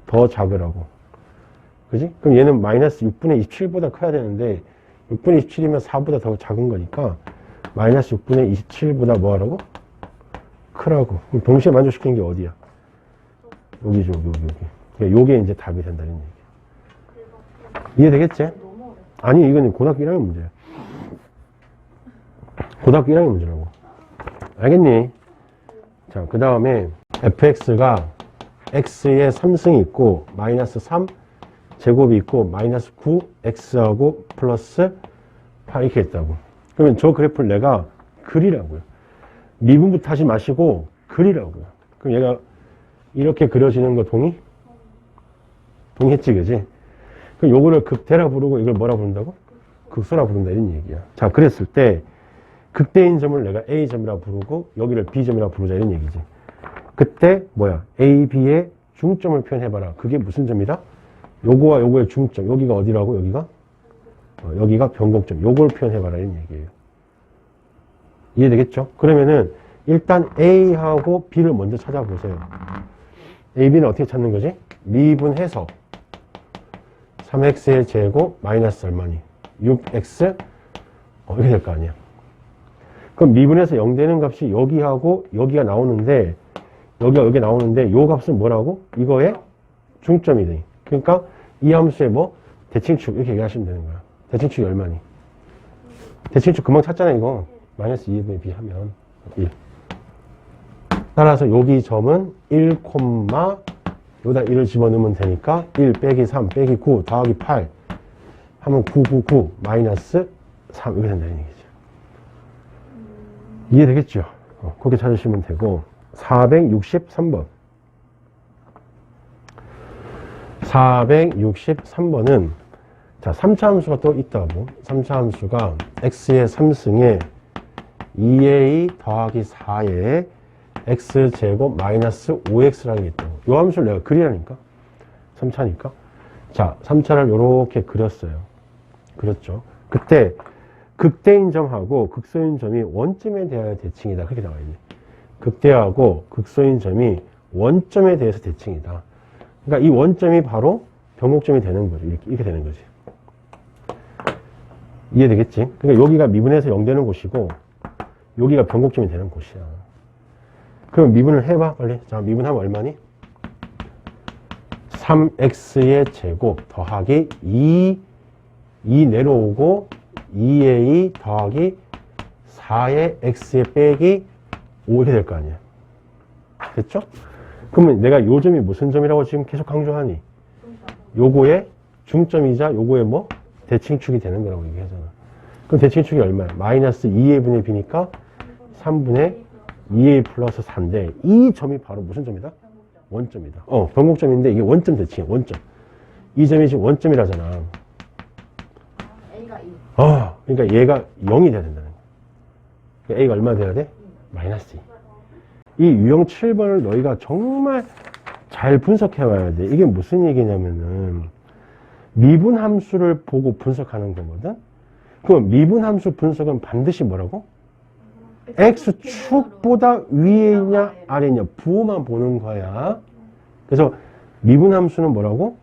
더 작으라고. 그지? 그럼 얘는 마이너스 6분의 27보다 커야 되는데 6분의 27이면 4보다 더 작은 거니까 마이너스 6분의 27보다 뭐 하라고? 크라고. 그럼 동시에 만족시키는 게 어디야? 여기죠, 여기. 그러니까 요게 이제 답이 된다는 얘기야. 이해되겠지?
너무 어렵다.
아니, 이건 고등학교 1학년 문제야. 고등학교 1학년 문제라고. 알겠니? 자, 그 다음에 fx가 x에 3승이 있고 마이너스 3 제곱이 있고 마이너스 9 x하고 플러스 8 이렇게 있다고. 그러면 저 그래프를 내가 그리라고요. 미분부터 하지 마시고 그리라고요. 그럼 얘가 이렇게 그려지는 거 동의했지, 그지? 그럼 요거를 극대라 부르고 이걸 뭐라 부른다고? 극소라 부른다, 이런 얘기야. 자, 그랬을 때 극대인 점을 내가 A점이라 부르고 여기를 B점이라 부르자, 이런 얘기지. 그때 뭐야? A, B의 중점을 표현해봐라. 그게 무슨 점이다? 요거와 요거의 중점. 여기가 어디라고? 여기가? 여기가 변곡점. 요걸 표현해봐라, 이런 얘기예요. 이해되겠죠? 그러면은 일단 A하고 B를 먼저 찾아보세요. A, B는 어떻게 찾는 거지? 미분해서 3x의 제곱 마이너스 얼마니? 6x 이렇게 될 거 아니야. 그럼 미분해서 0 되는 값이 여기하고 여기가 나오는데 여기가 여기 나오는데 요 값은 뭐라고? 이거의 중점이 돼. 그러니까 이 함수의 뭐? 대칭축 이렇게 얘기하시면 되는 거야. 대칭축이 얼마니? 대칭축 금방 찾잖아 이거. 마이너스 2분의 b 하면 1. 따라서 여기 점은 1, 여기다 1을 집어넣으면 되니까 1 빼기 3 빼기 9 더하기 8 하면 9, 9, 9 마이너스 3 이렇게 된다는 얘기죠. 이해되겠죠? 그렇게 찾으시면 되고 463번 463번은 자 3차 함수가 또 있다고. 3차 함수가 x의 3승에 2a 더하기 4에 x제곱 마이너스 5x라는 게 있다고. 이 함수를 내가 그리라니까. 3차니까. 자, 3차를 이렇게 그렸어요. 그렸죠. 그때 극대인 점하고 극소인 점이 원점에 대하여 대칭이다. 그렇게 나와야 돼. 극대하고 극소인 점이 원점에 대해서 대칭이다. 그러니까 이 원점이 바로 변곡점이 되는 거죠. 이렇게 되는 거지. 이해되겠지? 그러니까 여기가 미분해서 0 되는 곳이고 여기가 변곡점이 되는 곳이야. 그럼 미분을 해봐 빨리. 자, 미분하면 얼마니? 3x의 제곱 더하기 2 내려오고 2a 더하기 4의 x의 빼기 5 이렇게 될 거 아니야. 됐죠? 그러면 내가 요 점이 무슨 점이라고 지금 계속 강조하니? 요거의 중점이자 요거의 뭐? 대칭축이 되는 거라고 얘기하잖아. 그럼 대칭축이 얼마야? 마이너스 2a 분의 b니까 3분의 2a 플러스 4인데 이 점이 바로 무슨 점이다? 원점이다. 변곡점인데 이게 원점 대칭이야. 원점. 이 점이 지금 원점이라잖아.
A가 2.
그러니까 얘가 0이 돼야 된다는 거야. 그러니까 A가 얼마 돼야 돼? 마이너스 2. 이 유형 7번을 너희가 정말 잘 분석해 와야 돼. 이게 무슨 얘기냐면은 미분 함수를 보고 분석하는 거거든. 그럼 미분 함수 분석은 반드시 뭐라고? x축보다 위에 있냐 아래 있냐 부호만 보는 거야. 그래서 미분 함수는 뭐라고?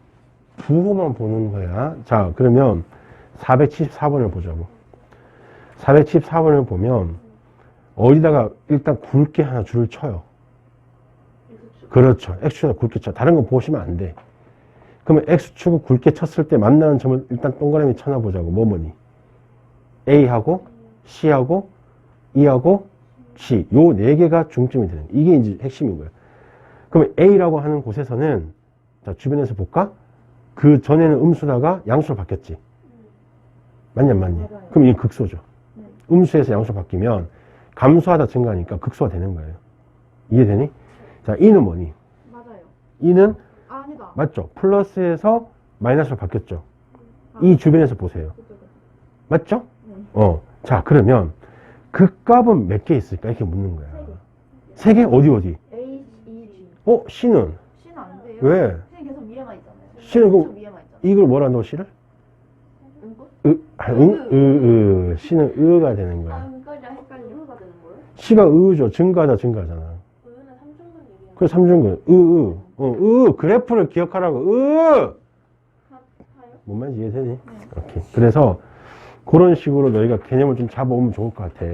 부호만 보는 거야. 자, 그러면 474번을 보자고. 474번을 보면 어디다가 일단 굵게 하나 줄을 쳐요. 그렇죠. x축에다 굵게 쳐. 다른 거 보시면 안 돼. 그러면 x축을 굵게 쳤을 때 만나는 점을 일단 동그라미 쳐놔보자고. 뭐니? a하고 c하고 E하고 C, 요 네 개가 중점이 되는, 이게 이제 핵심인 거예요. 그러면 A라고 하는 곳에서는, 자, 주변에서 볼까? 그 전에는 음수다가 양수로 바뀌었지. 맞냐, 안 맞니?
맞아요.
그럼 이게 극소죠.
네.
음수에서 양수로 바뀌면 감소하다 증가하니까 극소가 되는 거예요. 이해되니? 자, E는 뭐니?
맞아요.
E는,
아니다.
맞죠? 플러스에서 마이너스로 바뀌었죠. 이 주변에서 보세요. 맞죠?
네.
자, 그러면 그 값은 몇 개 있을까? 이렇게 묻는 거야. 세 개? 어디?
A, E, G.
C는 의가 되는 거야.
헷갈려. 이유가 되는 거예요?
C가 의죠. 증가하다, 증가하잖아.
의는 3중근 얘기야.
그래서 3중근. 그래프를 기억하라고.
다요?
뭔 말인지 이해되니? 오케이. 그래서 그런 식으로 너희가 개념을 좀 잡아오면 좋을 것 같아.